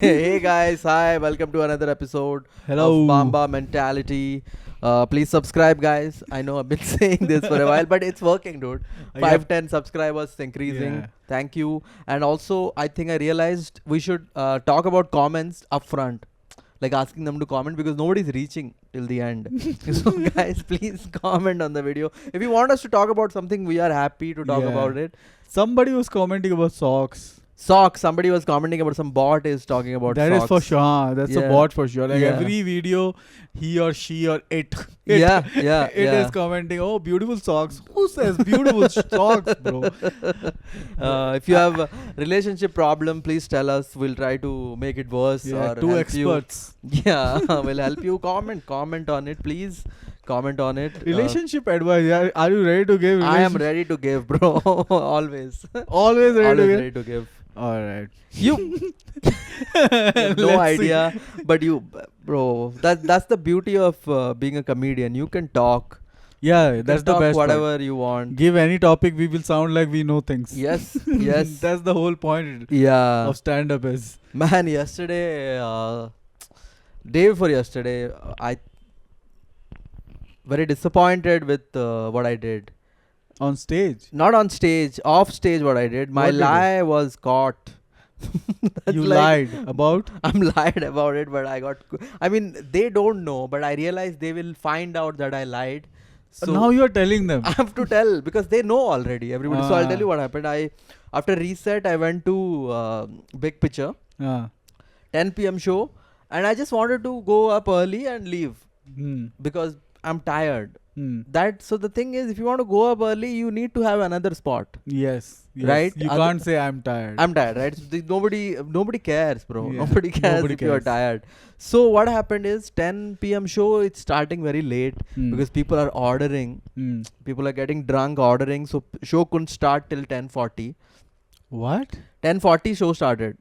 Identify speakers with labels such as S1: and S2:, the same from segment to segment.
S1: Hey guys, hi, welcome to another episode
S2: Hello.
S1: of Bamba Mentality. Please subscribe, guys. I know I've been saying this for a while, but it's working, dude.
S2: Yep.
S1: 10 subscribers increasing.
S2: Yeah.
S1: Thank you. And also, I think I realized we should talk about comments upfront, like asking them to comment because nobody's reaching till the end. So, guys, please comment on the video. If you want us to talk about something, we are happy to talk
S2: Yeah.
S1: about it.
S2: Somebody was commenting about socks.
S1: Socks. Somebody was commenting about some bot is talking about
S2: That
S1: socks.
S2: is for sure. That's
S1: Yeah.
S2: a bot for sure. Like
S1: Yeah.
S2: every video, he or she or it
S1: Yeah,
S2: it
S1: yeah.
S2: is commenting, oh, beautiful socks. Who says beautiful socks, bro?
S1: If you have a relationship problem, please tell us. We'll try to make it worse.
S2: Yeah,
S1: or
S2: two
S1: help
S2: experts.
S1: You. Yeah, we'll help you. Comment on it, please. Comment on it.
S2: Relationship advice. Are you ready to give?
S1: I am ready to give, bro. Always.
S2: Always ready
S1: Always
S2: to give.
S1: ready to give.
S2: All right.
S1: You have no
S2: Let's
S1: idea, but you, bro. That's the beauty of being a comedian. You can talk.
S2: Yeah,
S1: You
S2: that's
S1: can
S2: the
S1: talk
S2: best part.
S1: whatever you want.
S2: Give any topic, we will sound like we know things.
S1: Yes, yes.
S2: That's the whole point
S1: Yeah.
S2: of stand-up is.
S1: Man, yesterday, day before yesterday, I very disappointed with what I did.
S2: On stage.
S1: Not on stage, off stage. What I did, my
S2: What did you do?
S1: lie was caught. That's
S2: You
S1: like-
S2: lied about?
S1: I'm lied about it, but I got. I mean, they don't know, but I realized they will find out that I lied. So
S2: Now you are telling them.
S1: I have to tell because they know already. Everybody. So I'll tell
S2: Ah.
S1: you what happened. After reset, I went to Big Picture.
S2: Ah.
S1: 10 p.m. show, and I just wanted to go up early and leave
S2: Hmm.
S1: because I'm tired.
S2: Hmm.
S1: So the thing is, if you want to go up early, you need to have another spot.
S2: Yes.
S1: Right?
S2: You
S1: Other-
S2: can't say I'm tired.
S1: I'm tired, right? So nobody cares, bro.
S2: Yeah,
S1: Nobody cares
S2: nobody
S1: if you are
S2: cares.
S1: tired. So what happened is 10 p.m. show. It's starting very late
S2: Hmm.
S1: because people are ordering.
S2: Hmm.
S1: People are getting drunk ordering. So show couldn't start till 10:40.
S2: What?
S1: 10:40 show started.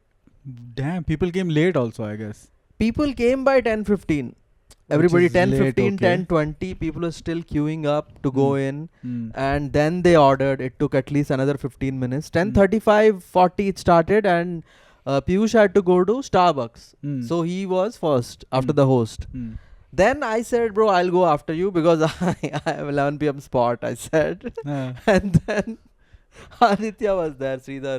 S2: Damn, people came late also, I guess.
S1: People came by 10:15. Everybody
S2: is late,
S1: 10:15,
S2: okay.
S1: 10:20. People are still queuing up to go in.
S2: Hmm.
S1: And then they ordered. It took at least another 15 minutes. 10:35, 40 it started, and Piyush had to go to Starbucks.
S2: Hmm.
S1: So he was first after
S2: Hmm.
S1: the host.
S2: Hmm.
S1: Then I said, bro, I'll go after you because I have 11 p.m. spot, I said.
S2: Ah.
S1: And then Aditya was there, Sridhar.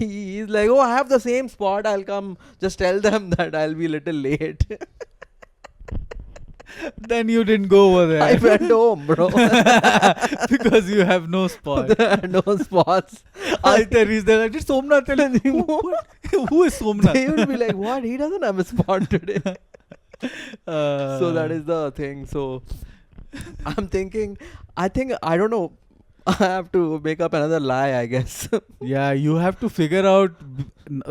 S1: He's like, oh, I have the same spot. I'll come. Just tell them that I'll be a little late.
S2: Then you didn't go over there.
S1: I went home, bro.
S2: Because you have no spot.
S1: No spots.
S2: I tell you, they're like, did Somnath tell you? Who is Somnath?
S1: They will be like, what? He doesn't have a spot today. So that is the thing. So I'm thinking, I don't know. I have to make up another lie, I guess.
S2: Yeah, you have to figure out.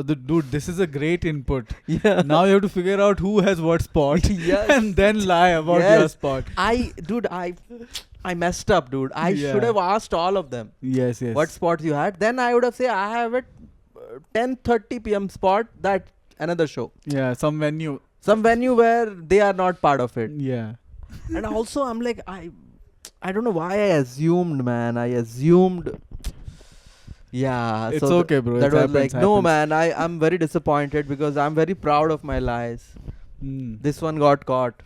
S2: Dude, this is a great input.
S1: Yeah.
S2: Now you have to figure out who has what spot.
S1: Yes.
S2: And then lie about your
S1: Yes.
S2: spot.
S1: I messed up, dude. I
S2: Yeah.
S1: should have asked all of them
S2: Yes, yes.
S1: what spots you had. Then I would have said, I have it 10:30 p.m. spot, that another show.
S2: Yeah, some venue.
S1: Some venue where they are not part of it.
S2: Yeah.
S1: And also I'm like, I don't know why I assumed, man. I assumed. Yeah.
S2: It's
S1: so
S2: okay, bro.
S1: That
S2: It
S1: was
S2: happens,
S1: like, no,
S2: happens.
S1: man. I'm very disappointed because I'm very proud of my lies.
S2: Hmm.
S1: This one got caught.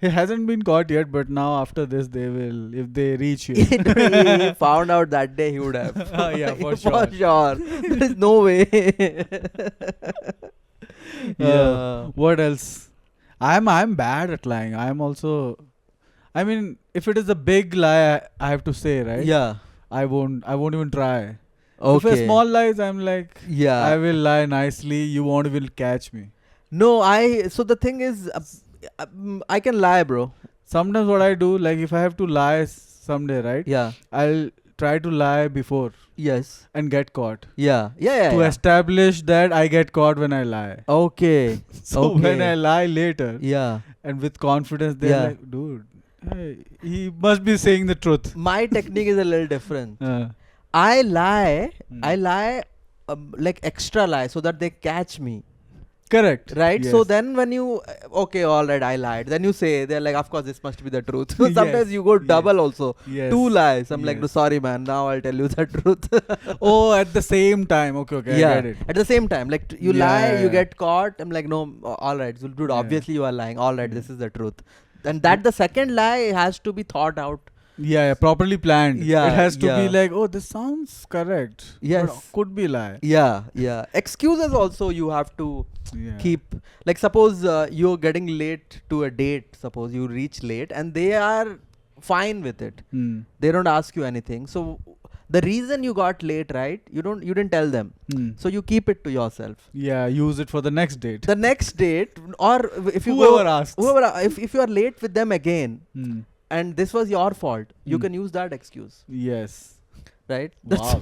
S2: It hasn't been caught yet, but now after this, they will. If they reach you.
S1: He found out that day, he would have.
S2: Yeah, for
S1: For
S2: sure.
S1: sure. There is no way. Yeah.
S2: What else? I'm bad at lying. I'm also. I mean, if it is a big lie, I have to say, right?
S1: Yeah.
S2: I won't even try.
S1: Okay.
S2: If a small lies, I'm like,
S1: Yeah.
S2: I will lie nicely. You won't even catch me.
S1: No, so the thing is, I can lie, bro.
S2: Sometimes what I do, like if I have to lie someday, right?
S1: Yeah.
S2: I'll try to lie before
S1: Yes.
S2: and get caught.
S1: Yeah. Yeah.
S2: To
S1: Yeah.
S2: establish that I get caught when I lie.
S1: Okay.
S2: So when
S1: Okay.
S2: I lie later
S1: Yeah.
S2: and with confidence, they're
S1: Yeah.
S2: like, dude, hey, he must be saying the truth.
S1: My technique is a little different.
S2: Uh,
S1: I lie.
S2: Hmm.
S1: I lie like extra lie so that they catch me.
S2: Correct.
S1: Right?
S2: Yes.
S1: So then when you, okay, all right, I lied. Then you say, they're like, of course, this must be the truth. So sometimes
S2: Yes,
S1: you go
S2: yes,
S1: double also.
S2: yes.
S1: 2 lies. I'm like, no,
S2: Yes.
S1: sorry, man. Now I'll tell you the truth.
S2: Oh, at the same time. Okay, okay, I
S1: Yeah.
S2: get it.
S1: At the same time, like you lie, you
S2: Yeah.
S1: get caught. I'm like, no, all right. So, dude,
S2: Yeah.
S1: obviously you are lying. All right,
S2: Yeah.
S1: this is the truth. And that the second lie has to be thought out.
S2: Yeah, properly planned.
S1: Yeah,
S2: It has to be
S1: yeah.
S2: like, oh, this sounds correct.
S1: Yes.
S2: But could be lie.
S1: Yeah. Excuses also you have to
S2: Yeah.
S1: keep. Like suppose you're getting late to a date. Suppose you reach late and they are fine with it.
S2: Hmm.
S1: They don't ask you anything. So the reason you got late, right? You didn't tell them.
S2: Hmm.
S1: So you keep it to yourself.
S2: Yeah, use it for the next date.
S1: The next date, or if you
S2: Whoever
S1: go,
S2: asks.
S1: if you are late with them again,
S2: Hmm.
S1: and this was your fault, you
S2: Hmm.
S1: can use that excuse,
S2: Yes.
S1: right?
S2: Wow.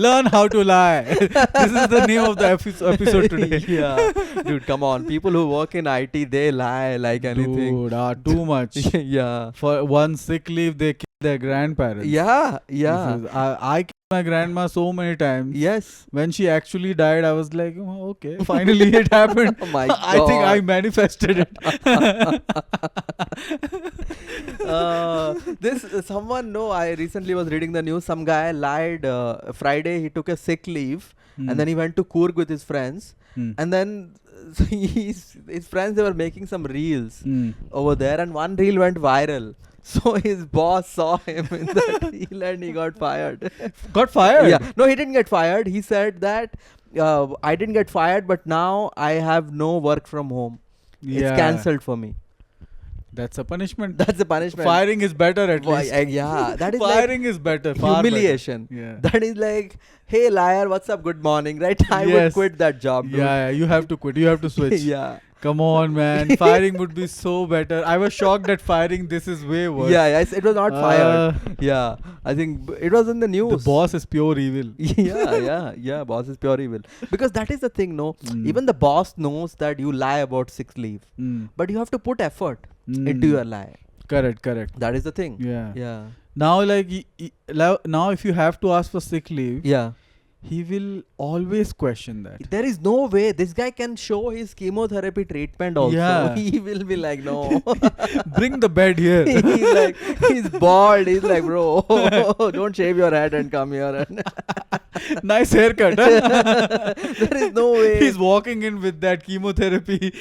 S2: Learn how to lie. This is the name of the episode today.
S1: Yeah, dude, come on. People who work in IT, they lie like anything.
S2: Dude, too much.
S1: Yeah.
S2: For one sick leave, they kill their grandparents.
S1: Yeah.
S2: I killed my grandma so many times.
S1: Yes.
S2: When she actually died, I was like, oh, okay, finally it happened.
S1: Oh my
S2: I think I
S1: God.
S2: manifested it.
S1: Someone, no, I recently was reading the news. Some guy lied. Friday, he took a sick leave and then he went to Coorg with his friends. And then his friends, they were making some reels over there, and one reel went viral. So his boss saw him in that reel and he got fired.
S2: Got fired?
S1: Yeah. No, he didn't get fired. He said that I didn't get fired, but now I have no work from home.
S2: Yeah.
S1: It's cancelled for me.
S2: That's a punishment.
S1: That's a punishment.
S2: Firing is better at
S1: Why,
S2: least.
S1: yeah, that is
S2: Firing is better. Far
S1: humiliation.
S2: Better. Yeah.
S1: That is like, hey liar, what's up? Good morning, right? I would
S2: Yes.
S1: quit that job. Dude.
S2: Yeah, you have to quit. You have to switch.
S1: Yeah.
S2: Come on, man. Firing would be so better. I was shocked that firing this is way worse.
S1: Yeah, it was not fired.
S2: Uh,
S1: Yeah, I think it was in the news.
S2: The boss is pure evil.
S1: Yeah. Boss is pure evil. Because that is the thing, no. Even the boss knows that you lie about sick leave, but you have to put effort into your lie.
S2: Correct.
S1: That is the thing.
S2: Yeah. Now, like, now if you have to ask for sick leave,
S1: Yeah.
S2: he will always question that.
S1: There is no way this guy can show his chemotherapy treatment also.
S2: Yeah.
S1: He will be like, no.
S2: Bring the bed here.
S1: He's like, he's bald. He's like, bro, don't shave your head and come here.
S2: Nice haircut. Huh?
S1: There is no way.
S2: He's walking in with that chemotherapy.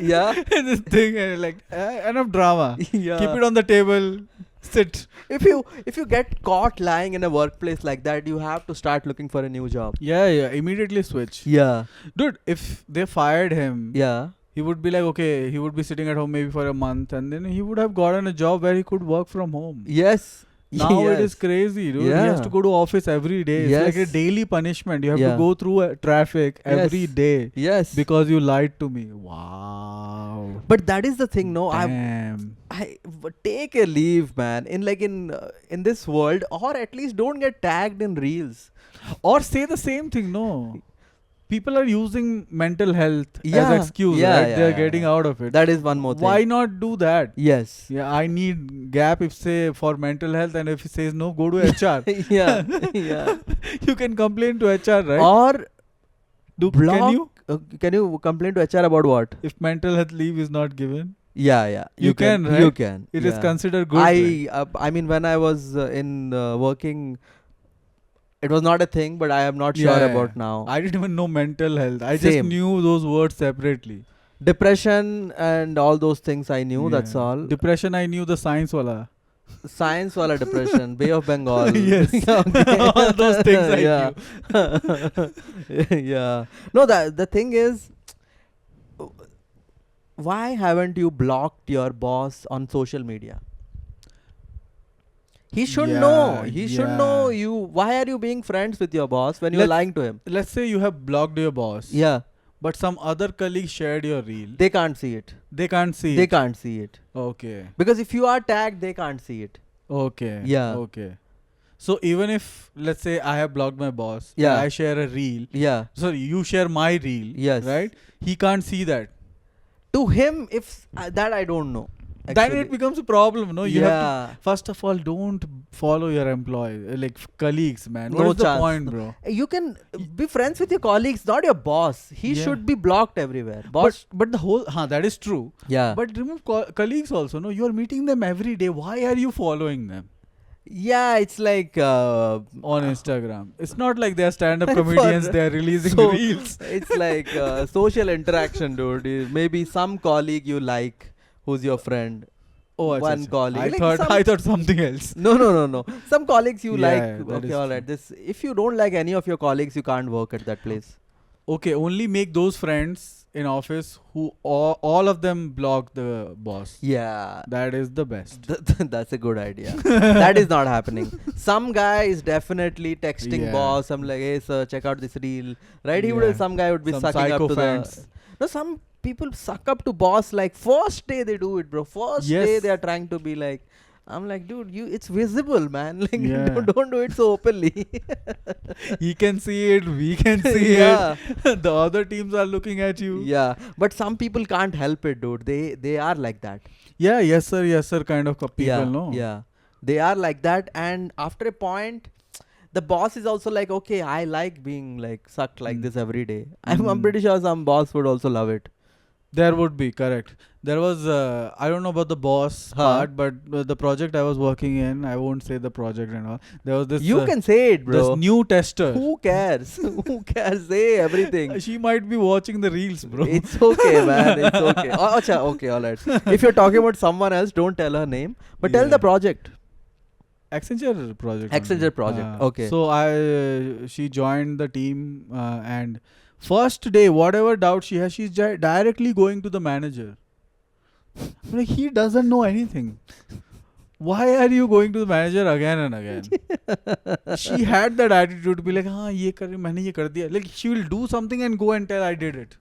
S1: Yeah.
S2: And this thing, and like, enough drama.
S1: Yeah.
S2: Keep it on the table. Sit.
S1: If you get caught lying in a workplace like that, you have to start looking for a new job.
S2: Yeah. Immediately switch.
S1: Yeah.
S2: Dude, if they fired him,
S1: Yeah.
S2: he would be like, okay, he would be sitting at home maybe for a month, and then he would have gotten a job where he could work from home.
S1: Yes.
S2: Now it
S1: Yes.
S2: is crazy, dude. He
S1: Yeah.
S2: has to go to office every day. It's like a
S1: Yes.
S2: daily punishment. You have
S1: Yeah.
S2: to go through traffic every
S1: Yes.
S2: day
S1: Yes.
S2: because you lied to me. Wow.
S1: But that is the thing, no.
S2: Damn.
S1: Take a leave, man. In this world, or at least don't get tagged in reels.
S2: Or say the same thing, no. People are using mental health
S1: Yeah.
S2: as excuse,
S1: Yeah,
S2: right?
S1: yeah,
S2: They're
S1: yeah,
S2: getting
S1: yeah.
S2: out of it.
S1: That is one more thing.
S2: Why not do that?
S1: Yes.
S2: Yeah, I need gap if say for mental health, and if he says no, go to HR.
S1: Yeah. Yeah.
S2: You can complain to HR, right?
S1: Or block.
S2: Can you?
S1: Can you complain to HR about what?
S2: If mental health leave is not given,
S1: Yeah.
S2: You can, right?
S1: You can.
S2: it is
S1: Yeah.
S2: considered good. right?
S1: I mean, when I was in working, it was not a thing, but I am not sure
S2: Yeah,
S1: about
S2: yeah.
S1: now.
S2: I didn't even know mental health. I just
S1: Same.
S2: knew those words separately.
S1: Depression and all those things I knew. That's
S2: Yeah.
S1: all.
S2: Depression, I knew the science wala.
S1: Science wala depression, Bay of Bengal.
S2: Yes.
S1: Okay.
S2: All those things I
S1: yeah. Yeah. No, the thing is, why haven't you blocked your boss on social media? He should know. He should know you. Why are you being friends with your boss when you're
S2: Let's-
S1: lying to him?
S2: Let's say you have blocked your boss.
S1: Yeah.
S2: But some other colleague shared your reel.
S1: They can't see it.
S2: They can't see
S1: They
S2: it.
S1: can't see it.
S2: Okay.
S1: Because if you are tagged, they can't see it.
S2: Okay.
S1: Yeah.
S2: Okay. So even if, let's say, I have blocked my boss, and
S1: Yeah.
S2: I share a reel.
S1: Yeah.
S2: Sorry, you share my reel.
S1: Yes.
S2: Right? He can't see that.
S1: To him, if that I don't know.
S2: Then
S1: actually.
S2: it becomes a problem. No, you have to.
S1: Yeah.
S2: First of all, don't follow your employee, colleagues, man. What
S1: No
S2: is the
S1: chance.
S2: point, bro?
S1: You can be friends with your colleagues, not your boss. He
S2: Yeah.
S1: should be blocked everywhere. Boss.
S2: But the whole, that is true.
S1: Yeah.
S2: But remove colleagues also. No, you are meeting them every day. Why are you following them
S1: Yeah, it's like
S2: on Instagram? It's not like they are stand-up
S1: For-
S2: comedians. They are releasing
S1: so
S2: reels.
S1: it's like social interaction, dude. Maybe some colleague you like, who's your friend.
S2: Oh,
S1: One colleague.
S2: I
S1: Like
S2: thought
S1: some-
S2: I thought something else.
S1: No. Some colleagues you
S2: Yeah,
S1: like.
S2: that
S1: Okay,
S2: is
S1: all right. This, if you don't like any of your colleagues, you can't work at that place.
S2: Okay, only make those friends in office who all of them block the boss.
S1: Yeah.
S2: That is the best.
S1: That's a good idea. That is not happening. Some guy is definitely texting
S2: Yeah.
S1: boss. I'm like, hey sir, check out this reel. Right? He would.
S2: Yeah.
S1: Some guy would be
S2: Some
S1: sucking up to the.
S2: sycophants.
S1: No, some people suck up to boss. Like first day they do it, bro. First
S2: Yes.
S1: day they are trying to be like. I'm like, dude, it's visible, man. Like,
S2: Yeah.
S1: don't do it so openly.
S2: He can see it. We can see
S1: Yeah.
S2: it. The other teams are looking at you.
S1: Yeah, but some people can't help it, dude. They are like that.
S2: Yeah. Yes sir. Kind of people.
S1: Yeah,
S2: No.
S1: yeah, they are like that. And after a point, the boss is also like, okay, I like being like sucked like
S2: Mm.
S1: this every day. I'm
S2: Mm.
S1: pretty sure some boss would also love it.
S2: There would be, correct. There was, I don't know about the boss
S1: Huh.
S2: part, but the project I was working in, I won't say the project and all. There was this.
S1: You can say it, bro.
S2: This new tester.
S1: Who cares? Who cares? Say everything.
S2: She might be watching the reels, bro.
S1: It's okay, man. It's okay. Oh, acha, okay, all right. If you're talking about someone else, don't tell her name, but tell
S2: Yeah.
S1: the project.
S2: Accenture project.
S1: Accenture project, okay.
S2: So she joined the team, and first day, whatever doubt she has, she's directly going to the manager. I'm like, he doesn't know anything. Why are you going to the manager again and again? She had that attitude to be like, हाँ ये कर मैंने ये कर दिया. Like she will do something and go and tell I did it.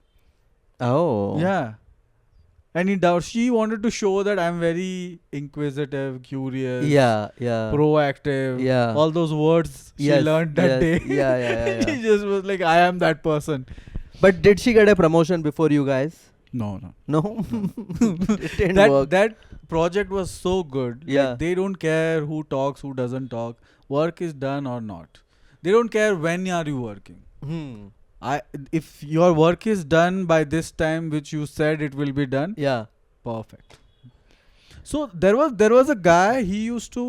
S1: Oh.
S2: Yeah. Any doubt? She wanted to show that I'm very inquisitive, curious,
S1: Yeah, yeah.
S2: proactive.
S1: Yeah.
S2: All those words she
S1: Yes,
S2: learned that
S1: yes.
S2: day.
S1: Yeah.
S2: She just was like, I am that person.
S1: But did she get a promotion before you guys?
S2: No.
S1: No. It didn't work.
S2: That project was so good.
S1: Yeah.
S2: Like, they don't care who talks, who doesn't talk. Work is done or not. They don't care when are you working. If your work is done by this time, which you said it will be done,
S1: Yeah.
S2: perfect. So there was a guy. He used to.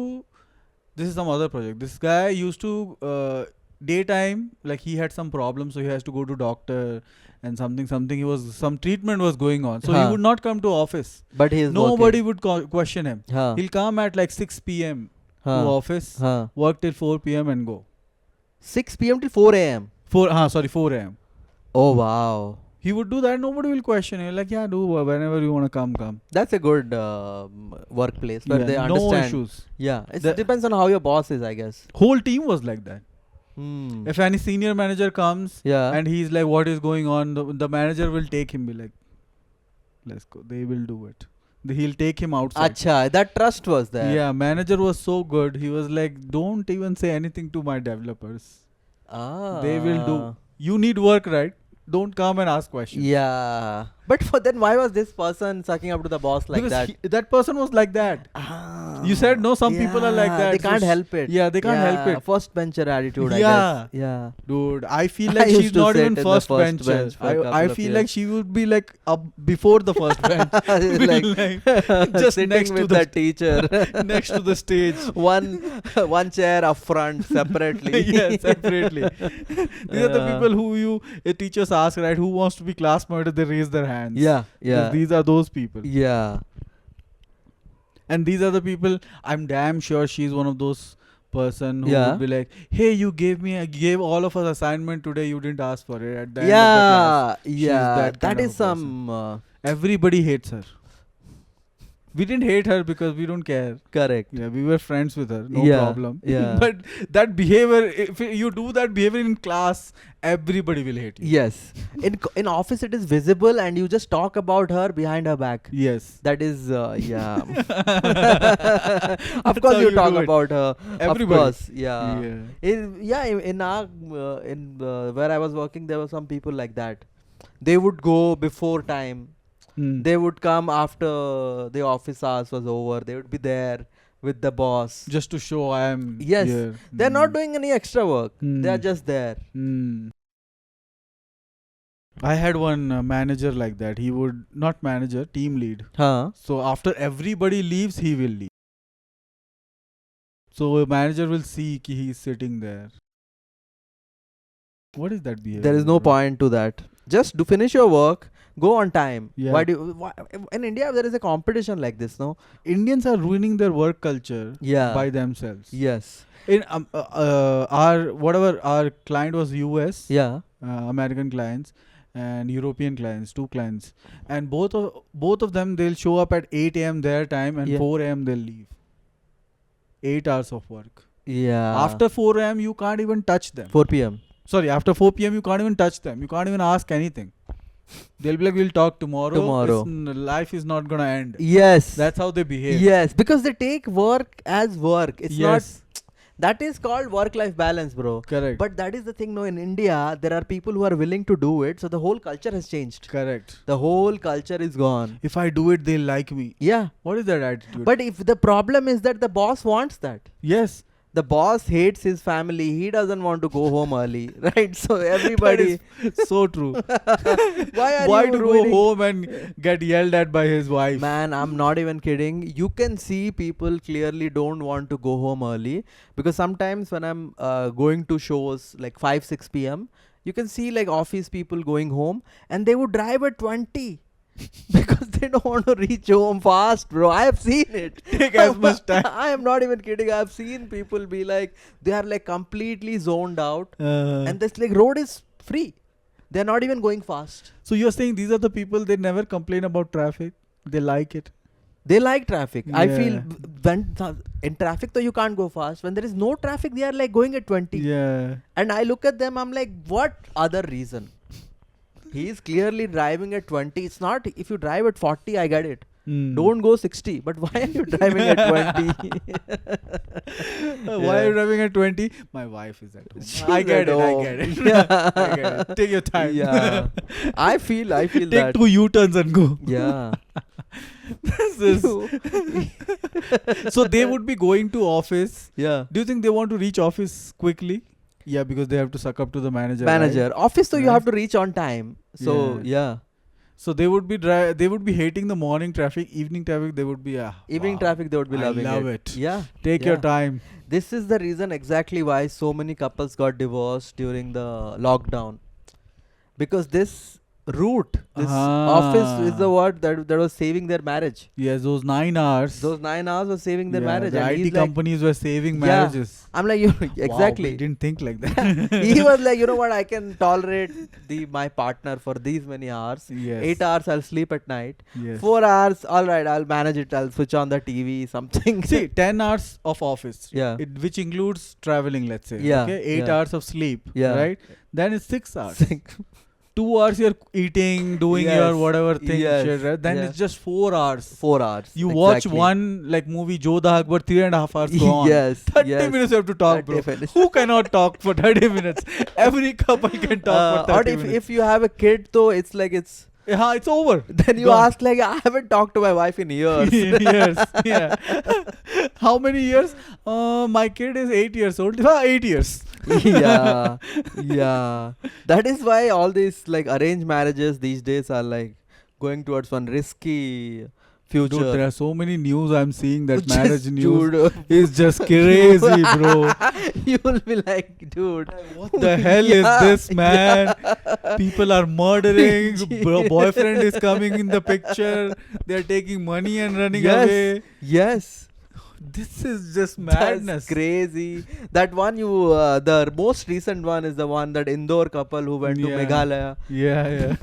S2: This is some other project. This guy used to daytime, like he had some problem, so he has to go to doctor and something. He was some treatment was going on, so he
S1: Huh.
S2: would not come to office.
S1: But he is
S2: Nobody would question him.
S1: Huh.
S2: He'll come at like 6 p.m.
S1: Huh.
S2: to office,
S1: Huh.
S2: work till 4 p.m. and go.
S1: 6 p.m. to 4 a.m.
S2: 4 a.m.
S1: Oh, wow.
S2: He would do that. Nobody will question him. Like, yeah, do whenever you want to come.
S1: That's a good workplace where
S2: Yeah,
S1: they
S2: no
S1: understand.
S2: issues.
S1: Yeah. It
S2: The-
S1: depends on how your boss is, I guess.
S2: Whole team was like that.
S1: Hmm.
S2: If any senior manager comes
S1: Yeah.
S2: and he's like, what is going on? The manager will take him, be like, let's go. They will do it. He'll take him outside.
S1: Acha, that trust was there.
S2: Yeah, manager was so good. He was like, don't even say anything to my developers.
S1: Ah.
S2: They will do. You need work, right? Don't come and ask questions.
S1: Yeah. But for then why was this person sucking up to the boss like
S2: because
S1: that?
S2: that person was like that.
S1: Ah.
S2: You said no, some people are like
S1: Yeah,
S2: that.
S1: They
S2: So
S1: can't help it.
S2: Yeah, they can't help it.
S1: First bencher attitude, I
S2: Yeah.
S1: guess. Yeah.
S2: Dude, I feel
S1: I
S2: like
S1: used
S2: she's
S1: to
S2: not
S1: sit
S2: even
S1: in the
S2: first
S1: first
S2: bencher.
S1: bench for a couple
S2: I
S1: of
S2: feel
S1: years.
S2: like she would be like up before the first bench.
S1: Like,
S2: just
S1: sitting
S2: next to
S1: with
S2: the
S1: the teacher.
S2: next to the stage.
S1: one chair up front separately.
S2: Yeah, separately. These are the people who teachers ask, right? Who wants to be class monitor? They raise their hands.
S1: Yeah.
S2: These are those people.
S1: Yeah.
S2: And these are the people, I'm damn sure she's one of those person who
S1: Yeah.
S2: would be like, hey, you gave all of us assignment today, you didn't ask for it at the end of the class.
S1: Yeah.
S2: that kind
S1: That
S2: of
S1: is
S2: a person.
S1: some
S2: Everybody hates her. We didn't hate her because we don't care.
S1: correct.
S2: Yeah, we were friends with her, no
S1: Yeah,
S2: problem.
S1: yeah.
S2: But that behavior, if you do that behavior in class, everybody will hate you.
S1: Yes. In office it is visible and you just talk about her behind her back.
S2: Yes.
S1: That is yeah. Of
S2: That's
S1: course
S2: how
S1: you
S2: you
S1: talk
S2: do it.
S1: about her.
S2: Everybody.
S1: Of course. Yeah.
S2: Yeah.
S1: In our where I was working there were some people like that. They would go before time. They would come after the office hours was over. They would be there with the boss.
S2: Just to show I am
S1: Yes,
S2: here.
S1: they're not doing any extra work. They are just there.
S2: I had one manager like that. He would, not manager, team lead.
S1: Huh?
S2: So after everybody leaves, he will leave. So a manager will see ki he is sitting there. What is that behavior?
S1: There is no
S2: bro?
S1: point to that. Just do finish your work. Go on time.
S2: Yeah.
S1: Why, in India there is a competition like this, no?
S2: Indians are ruining their work culture
S1: Yeah.
S2: by themselves.
S1: Yes.
S2: In our client was US,
S1: Yeah.
S2: American clients and European clients, 2 clients, and both of them they'll show up at 8 a.m. their time and
S1: Yeah.
S2: 4 a.m. they'll leave. 8 hours of work.
S1: Yeah.
S2: After 4 a.m. you can't even touch them.
S1: 4 p.m.
S2: Sorry, after 4 p.m. you can't even touch them. You can't even ask anything. They'll be like, we'll talk tomorrow.
S1: Tomorrow.
S2: Life is not gonna end.
S1: Yes.
S2: That's how they behave.
S1: Yes, because they take work as work. It's not.
S2: Yes.
S1: That is called work-life balance, bro.
S2: Correct.
S1: But that is the thing. No, in India there are people who are willing to do it. So the whole culture has changed.
S2: Correct.
S1: The whole culture is gone.
S2: If I do it, they'll like me.
S1: Yeah.
S2: What is that attitude?
S1: But if the problem is that the boss wants that.
S2: yes.
S1: The boss hates his family. He doesn't want to go home early, right? So everybody.
S2: That is so true.
S1: Why
S2: to
S1: ruining-
S2: go home and get yelled at by his wife?
S1: Man, I'm not even kidding. You can see people clearly don't want to go home early, because sometimes when I'm going to shows like 5-6 p.m., you can see like office people going home and they would drive at 20. Because they don't want to reach home fast, bro. I have seen it.
S2: Take as much time.
S1: I am not even kidding. I have seen people be like, they are like completely zoned out, and this like road is free. They're not even going fast.
S2: So you're saying these are the people, they never complain about traffic? They like it?
S1: They like traffic. I feel
S2: Yeah.
S1: when in traffic though you can't go fast. When there is no traffic, they are like going at 20.
S2: Yeah.
S1: And I look at them, I'm like, what other reason? He is clearly driving at 20. It's not, if you drive at 40, I get it. Don't go 60. But why are you driving at 20?
S2: Why are you driving at 20? My wife is at home.
S1: She's
S2: I get
S1: at
S2: it. I
S1: home.
S2: get it.
S1: Yeah.
S2: I get it. Take your time.
S1: Yeah. I feel
S2: Take
S1: that.
S2: 2 U-turns and go.
S1: Yeah.
S2: This is so they would be going to office.
S1: Yeah.
S2: Do you think they want to reach office quickly? Yeah, because they have to suck up to the manager.
S1: Manager.
S2: Right?
S1: Office though you
S2: Right.
S1: have to reach on time. So yeah.
S2: So they would be hating the morning traffic, evening traffic. They would be
S1: Evening
S2: wow,
S1: traffic they would be
S2: I
S1: loving
S2: love
S1: it.
S2: it.
S1: Yeah.
S2: Take your
S1: Yeah.
S2: time.
S1: This is the reason exactly why so many couples got divorced during the lockdown. Because this route, this office is the word that was saving their marriage.
S2: Yes, those 9 hours.
S1: Those 9 hours was saving their marriage.
S2: The
S1: And
S2: IT
S1: he's like,
S2: companies were saving
S1: Yeah.
S2: marriages.
S1: I'm like, you
S2: Wow, we
S1: exactly.
S2: didn't think like that.
S1: He was like, you know what, I can tolerate my partner for these many hours.
S2: Yes.
S1: 8 hours I'll sleep at night.
S2: Yes.
S1: 4 hours, alright, I'll manage it. I'll switch on the TV, something.
S2: See, 10 hours of office.
S1: Yeah.
S2: Which includes traveling, let's say.
S1: Yeah,
S2: Okay. 8
S1: yeah.
S2: hours of sleep.
S1: Yeah.
S2: Right? Then it's 6 hours. 2 hours you're eating, doing
S1: Yes,
S2: your whatever thing,
S1: yes,
S2: shit, right? Then
S1: yeah.
S2: it's just 4 hours.
S1: 4 hours.
S2: You watch
S1: exactly.
S2: one like movie Jodha Akbar, 3.5 hours go on.
S1: Yes.
S2: 30
S1: yes.
S2: minutes you have to talk, bro. Who cannot talk for 30 minutes? Every couple can talk for
S1: Or
S2: 30 minutes.
S1: if you have a kid though, it's like it's
S2: It's over.
S1: then you
S2: Gone.
S1: ask like, I haven't talked to my wife in years.
S2: Years. Yeah. How many years? My kid is 8 years old. 8 years.
S1: Yeah. Yeah. That is why all these like arranged marriages these days are like going towards one risky future.
S2: Dude, there are so many news I'm seeing that
S1: Just,
S2: marriage news
S1: dude,
S2: is just crazy, bro.
S1: you will be like, dude,
S2: What the hell is this, man? People are murdering. Boyfriend is coming in the picture. They're taking money and running
S1: Yes.
S2: away.
S1: Yes.
S2: This is just madness.
S1: That's crazy. That one the most recent one is the one that Indore couple who went to
S2: Yeah.
S1: Meghalaya.
S2: Yeah.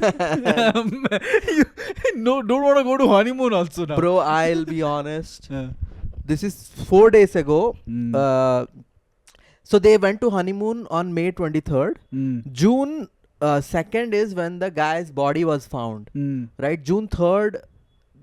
S2: You don't want to go to honeymoon also now.
S1: Bro, I'll be honest.
S2: Yeah.
S1: This is 4 days ago.
S2: Mm.
S1: So they went to honeymoon on May 23rd.
S2: Mm.
S1: June 2nd is when the guy's body was found.
S2: Mm.
S1: Right? June 3rd,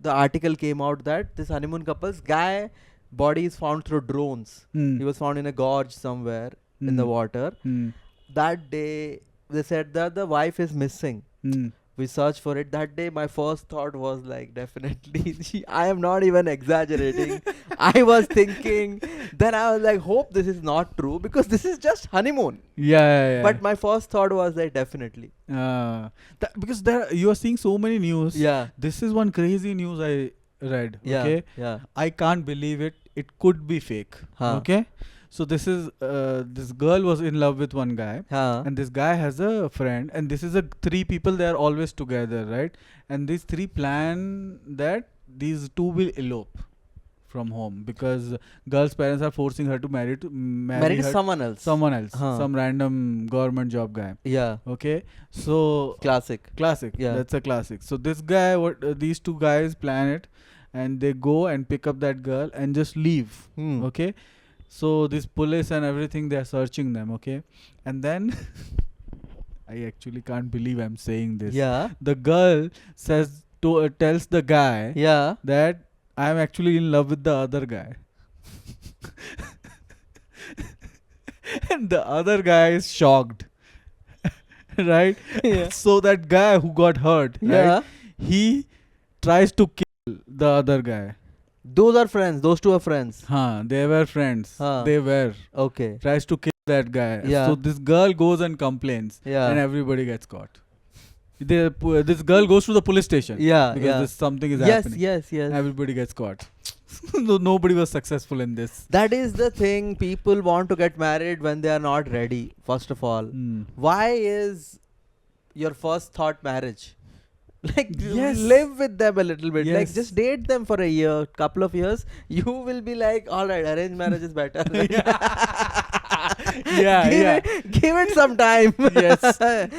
S1: the article came out that this honeymoon couple's guy body is found through drones.
S2: Mm.
S1: He was found in a gorge somewhere in the
S2: Mm.
S1: water.
S2: Mm.
S1: That day, they said that the wife is missing.
S2: Mm.
S1: We searched for it. That day, my first thought was like, definitely. I am not even exaggerating. I was thinking. Then I was like, hope this is not true because this is just honeymoon.
S2: Yeah.
S1: But my first thought was like, definitely.
S2: Because there you are seeing so many news.
S1: Yeah.
S2: This is one crazy news I read.
S1: Yeah.
S2: Okay,
S1: Yeah.
S2: I can't believe it. It could be fake.
S1: Huh.
S2: Okay, so this is this girl was in love with one guy,
S1: Huh.
S2: and this guy has a friend, and this is a three people. They are always together, right? And these three plan that these two will elope from home because girl's parents are forcing her to marry
S1: Married to
S2: her
S1: someone else.
S2: some random government job guy.
S1: Yeah.
S2: Okay, so
S1: Classic. Yeah.
S2: that's a classic. So this guy, these two guys plan it, and they go and pick up that girl and just leave. Okay, so this police and everything, they are searching them. Okay, and then I actually can't believe I'm saying this.
S1: Yeah.
S2: The girl tells the guy
S1: Yeah.
S2: that I'm actually in love with the other guy. And the other guy is shocked. Right?
S1: Yeah.
S2: So that guy who got hurt,
S1: Yeah.
S2: right? He tries to kill the other guy.
S1: Those are friends. Those two are friends.
S2: They were friends. They were.
S1: Okay.
S2: Tries to kill that guy.
S1: Yeah.
S2: So this girl goes and complains.
S1: Yeah.
S2: And everybody gets caught. This girl goes to the police station.
S1: Yeah.
S2: Because
S1: Yeah.
S2: something is
S1: Yes.
S2: happening.
S1: Yes. Yes.
S2: Everybody gets caught. Nobody was successful in this.
S1: That is the thing. People want to get married when they are not ready. First of all,
S2: Mm.
S1: why is your first thought marriage? Like,
S2: Yes.
S1: live with them a little bit. Like,
S2: Yes.
S1: just date them for a year, couple of years. You will be like, all right, arranged marriage is better. Give it some time.
S2: Yes.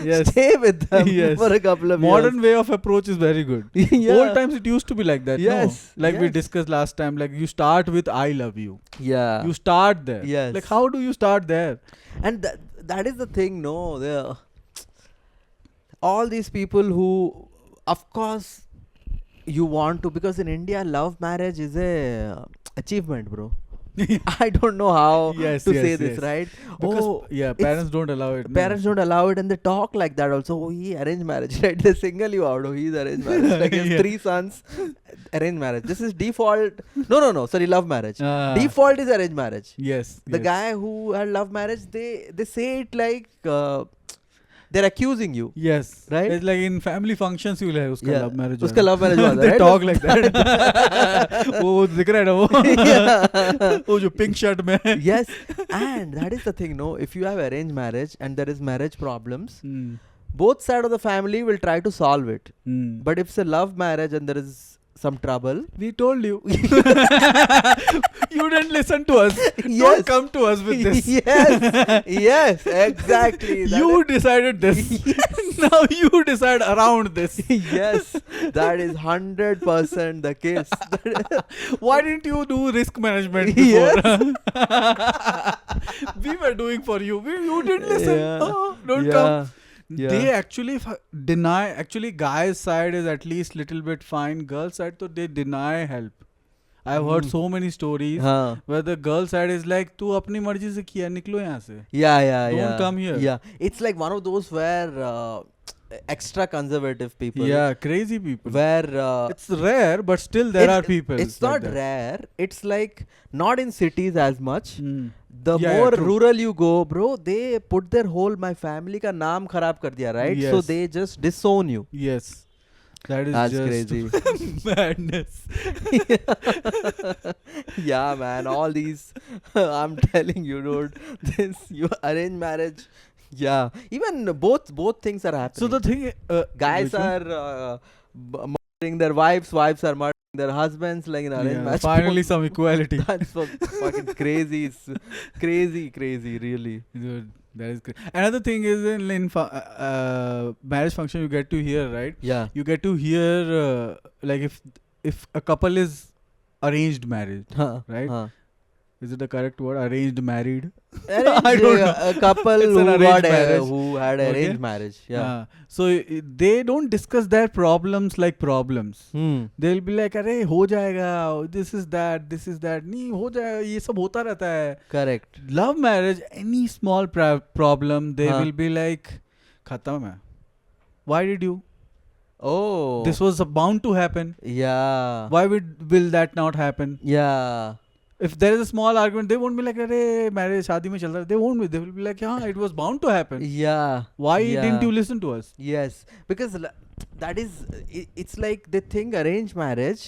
S2: Yes.
S1: Stay with them
S2: Yes.
S1: for a couple of
S2: Modern way of approach is very good.
S1: years.
S2: Old times it used to be like that.
S1: Yes,
S2: No? Like we
S1: yes.
S2: discussed last time. Like you start with I love you.
S1: Yeah.
S2: You start there.
S1: Yes.
S2: Like how do you start there?
S1: And that is the thing, no. All these people who, of course, you want to, because in India, love marriage is a achievement, bro. I don't know how
S2: Yes,
S1: to
S2: yes,
S1: say this,
S2: yes.
S1: right?
S2: Because parents don't allow it.
S1: Parents don't allow it, and they talk like that also. Oh, he arranged marriage, right? They single you out. Oh, he's arranged marriage. Like, he has
S2: Yeah.
S1: 3 sons, arranged marriage. This is default. No. Sorry, love marriage. Default is arranged marriage.
S2: Yes.
S1: The guy who had love marriage, they say it like they're accusing you.
S2: Yes.
S1: Right?
S2: It's like in family functions you will have uska love marriage.
S1: Uska love marriage was
S2: They
S1: right?
S2: talk like that. वो दिख रहा है ना वो वो जो pink shirt में है.
S1: Yes, and that is the thing, no. If you have arranged marriage and there is marriage problems, both side of the family will try to solve it. But if it's a love marriage and there is some trouble,
S2: We told you. You didn't listen to us.
S1: Yes.
S2: Don't come to us with this.
S1: yes, exactly. That
S2: You decided this. Now you decide around this.
S1: yes, that is 100% the case.
S2: Why didn't you do risk management
S1: Yes.
S2: before? We were doing for you. You didn't listen.
S1: Yeah.
S2: Oh, don't come. They actually deny. Actually, guy's side is at least little bit fine. Girl's side, so they deny help. I've heard so many stories
S1: हाँ.
S2: where the girl side is like, तू अपनी मर्जी से किया, निकलो यहाँ से.
S1: Yeah.
S2: Don't come here.
S1: Yeah, it's like one of those where extra conservative people.
S2: Yeah, crazy people.
S1: Where
S2: It's rare, but still there are people.
S1: It's
S2: like
S1: not
S2: that.
S1: rare. It's like not in cities as much.
S2: Mm.
S1: The
S2: Yeah,
S1: more
S2: true.
S1: rural you go, bro, they put their whole my family का नाम खराब कर दिया, right? So
S2: Yes.
S1: they just disown you.
S2: Yes. That is
S1: That's
S2: just
S1: crazy.
S2: madness.
S1: Yeah, man. All these, I'm telling you, dude. This you arrange marriage. Yeah, even both things are happening.
S2: So the thing,
S1: guys
S2: which one?
S1: are murdering their wives are murdering their husbands, like in arranged marriage.
S2: finally some equality.
S1: That's fucking crazy. It's crazy, really.
S2: Dude, that is great. Another thing is in marriage function you get to hear, right?
S1: Yeah.
S2: You get to hear like if a couple is arranged marriage, right? Is it the correct word? Arranged married? I don't know.
S1: A couple
S2: It's an
S1: who
S2: arranged
S1: got
S2: marriage.
S1: who had
S2: Okay.
S1: arranged marriage. Yeah.
S2: So they don't discuss their problems like problems. They'll be like, अरे हो जाएगा, this is that, नहीं हो जाएगा, ये सब होता रहता है.
S1: Correct.
S2: Love marriage, any small problem, they
S1: हाँ.
S2: will be like, खत्म है. Why did you?
S1: Oh.
S2: This was bound to happen.
S1: Yeah.
S2: Why will that not happen?
S1: Yeah.
S2: If there is a small argument, they won't be like, "Arey, marriage shaadi mein chal raha hai." They won't be. They will be like, "Yeah, it was bound to happen.
S1: Yeah.
S2: Why
S1: Yeah.
S2: didn't you listen to us?"
S1: Yes, because that is, it's like they think arranged marriage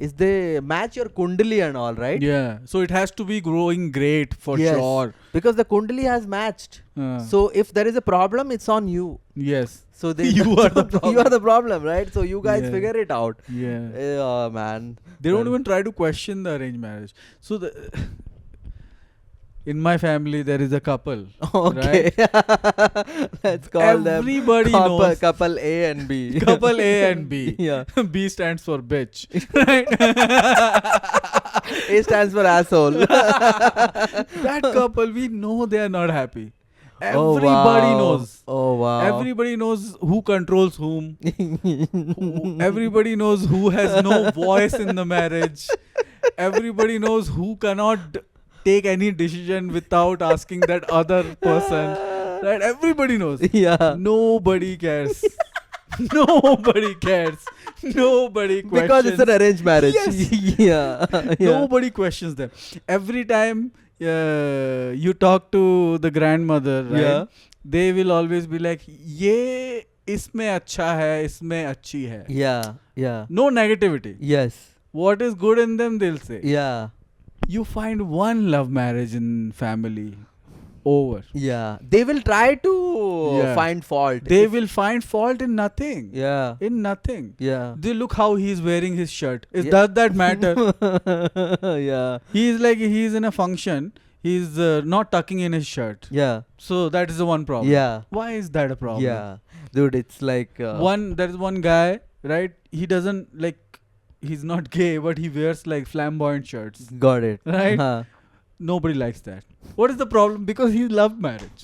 S1: is they match your kundali and all, right?
S2: Yeah. So it has to be growing great for
S1: Yes.
S2: sure.
S1: Because the kundali has matched. So if there is a problem, it's on you.
S2: Yes.
S1: So they
S2: You are the problem.
S1: You are the problem, right? So you guys
S2: Yeah.
S1: figure it out.
S2: Yeah.
S1: Oh man.
S2: They don't
S1: Well,
S2: even try to question the arranged marriage. So in my family there is a couple.
S1: Okay. Let's call them
S2: Everybody knows.
S1: couple A and B.
S2: Couple A and B.
S1: Yeah.
S2: B stands for bitch.
S1: A stands for asshole.
S2: That couple, we know they are not happy.
S1: Oh,
S2: Everybody
S1: wow.
S2: knows.
S1: Oh wow.
S2: Everybody knows who controls whom. Everybody knows who has no voice in the marriage. Everybody knows who cannot take any decision without asking that other person. Right? Everybody knows.
S1: Yeah.
S2: Nobody cares. Nobody cares. Nobody questions.
S1: Because it's an arranged marriage.
S2: Yes.
S1: Yeah. Yeah.
S2: Nobody questions them. Every time you talk to the grandmother, right?
S1: Yeah.
S2: They will always be like, "ये इसमें अच्छा है, इसमें अच्छी है."
S1: Yeah. Yeah.
S2: No negativity.
S1: Yes.
S2: What is good in them, they'll say.
S1: Yeah.
S2: You find one love marriage in family, over.
S1: Yeah. They will try to
S2: Yeah.
S1: find fault.
S2: They
S1: If-
S2: will find fault in nothing.
S1: Yeah.
S2: In nothing.
S1: Yeah.
S2: They look how he's wearing his shirt.
S1: Yeah.
S2: Does that matter?
S1: Yeah.
S2: He's like, he's in a function. He's not tucking in his shirt.
S1: Yeah.
S2: So that is the one problem.
S1: Yeah.
S2: Why is that a problem?
S1: Yeah. Dude, it's like
S2: There is one guy, right? He doesn't like, he's not gay, but he wears like flamboyant shirts.
S1: got it.
S2: Right?
S1: Huh.
S2: Nobody likes that. What is the problem? Because he loved marriage.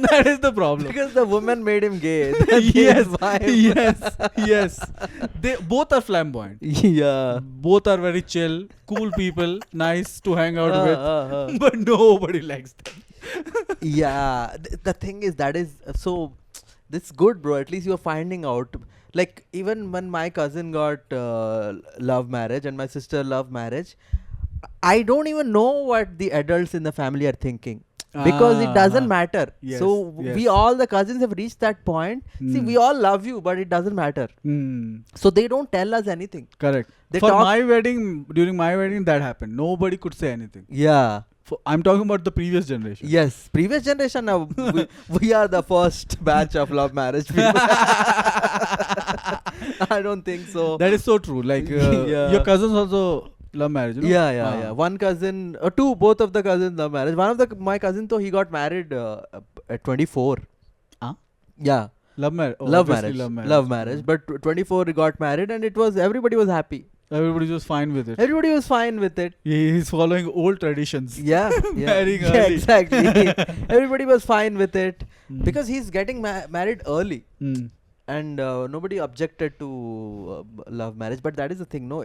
S2: That is the problem.
S1: Because the woman made him gay. That
S2: Yes,
S1: is why.
S2: yes. They both are flamboyant.
S1: Yeah.
S2: Both are very chill, cool people, nice to hang out with. But nobody likes them.
S1: Yeah. The thing is, that is so. That's good, bro. At least you're finding out. Like, even when my cousin got love marriage and my sister love marriage, I don't even know what the adults in the family are thinking. Because it doesn't matter.
S2: Yes,
S1: So
S2: yes.
S1: we all, the cousins, have reached that point. See, we all love you, but it doesn't matter. So they don't tell us anything.
S2: Correct.
S1: They
S2: For
S1: talk.
S2: my wedding, during my wedding, that happened. Nobody could say anything.
S1: Yeah.
S2: I'm talking about the previous generation.
S1: Yes. Previous generation, now we are the first batch of love marriage people. I don't think so.
S2: That is so true. Like,
S1: Yeah.
S2: your cousins also love marriage, you know?
S1: Yeah. One cousin, both of the cousins love marriage. One of my cousins, though, he got married at 24.
S2: Huh?
S1: Yeah.
S2: Love marriage.
S1: Love
S2: obviously
S1: marriage. Love marriage. But 24 he got married, and everybody was happy.
S2: Everybody was fine with it.
S1: Everybody was fine with it.
S2: He's following old traditions.
S1: Yeah. Yeah.
S2: Marrying
S1: Yeah,
S2: early.
S1: exactly. Everybody was fine with it.
S2: Mm.
S1: Because he's getting married early.
S2: Mm.
S1: And nobody objected to love marriage. But that is the thing, no?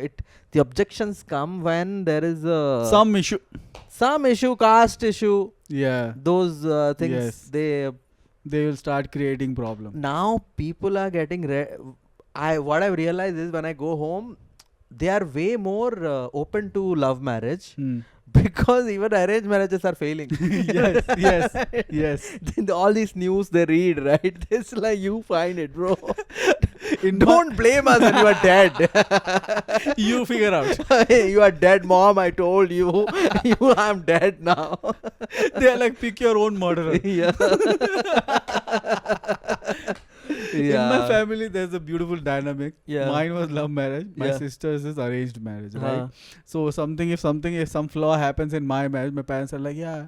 S1: The objections come when there is
S2: Some issue.
S1: some issue, caste issue.
S2: Yeah.
S1: Those things,
S2: Yes. They will start creating problems.
S1: now people are getting what I've realized is, when I go home, they are way more open to love marriage,
S2: Mm.
S1: because even arranged marriages are failing.
S2: Yes.
S1: Then all these news they read, right? It's like, you find it, bro.
S2: In
S1: Don't blame us when you are dead.
S2: You figure out.
S1: Hey, you are dead, mom. I told you. I'm dead now.
S2: They are like, pick your own murderer.
S1: Yeah.
S2: In my family, there's a beautiful dynamic.
S1: Yeah.
S2: Mine was love marriage. My
S1: Yeah.
S2: sister's is arranged marriage,
S1: Huh.
S2: right? So if some flaw happens in my marriage, my parents are like, yeah,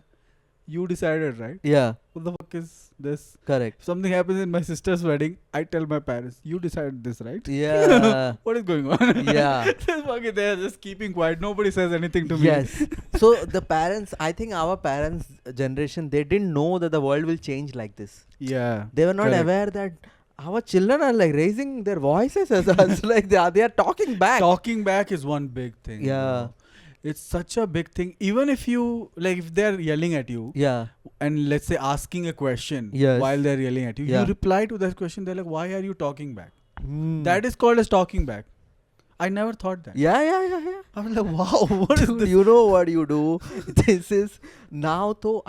S2: you decided, right?
S1: Yeah.
S2: What the fuck is this?
S1: Correct.
S2: If something happens in my sister's wedding, I tell my parents, you decided this, right?
S1: Yeah.
S2: What is going on?
S1: Yeah.
S2: They're just keeping quiet. Nobody says anything to me.
S1: Yes. So the parents, I think our parents' generation, they didn't know that the world will change like this.
S2: Yeah.
S1: They were not
S2: Correct.
S1: aware that our children are like raising their voices as us. Like they are talking back.
S2: Talking back is one big thing.
S1: Yeah.
S2: bro. It's such a big thing. Even if you, like, if they're yelling at you,
S1: Yeah.
S2: and let's say asking a question
S1: Yes.
S2: while they're yelling at you,
S1: Yeah.
S2: you reply to that question, they're like, why are you talking back? That is called as talking back. I never thought that.
S1: Yeah.
S2: I was like, wow, what is
S1: Dude,
S2: this?
S1: you know what you do? This is now though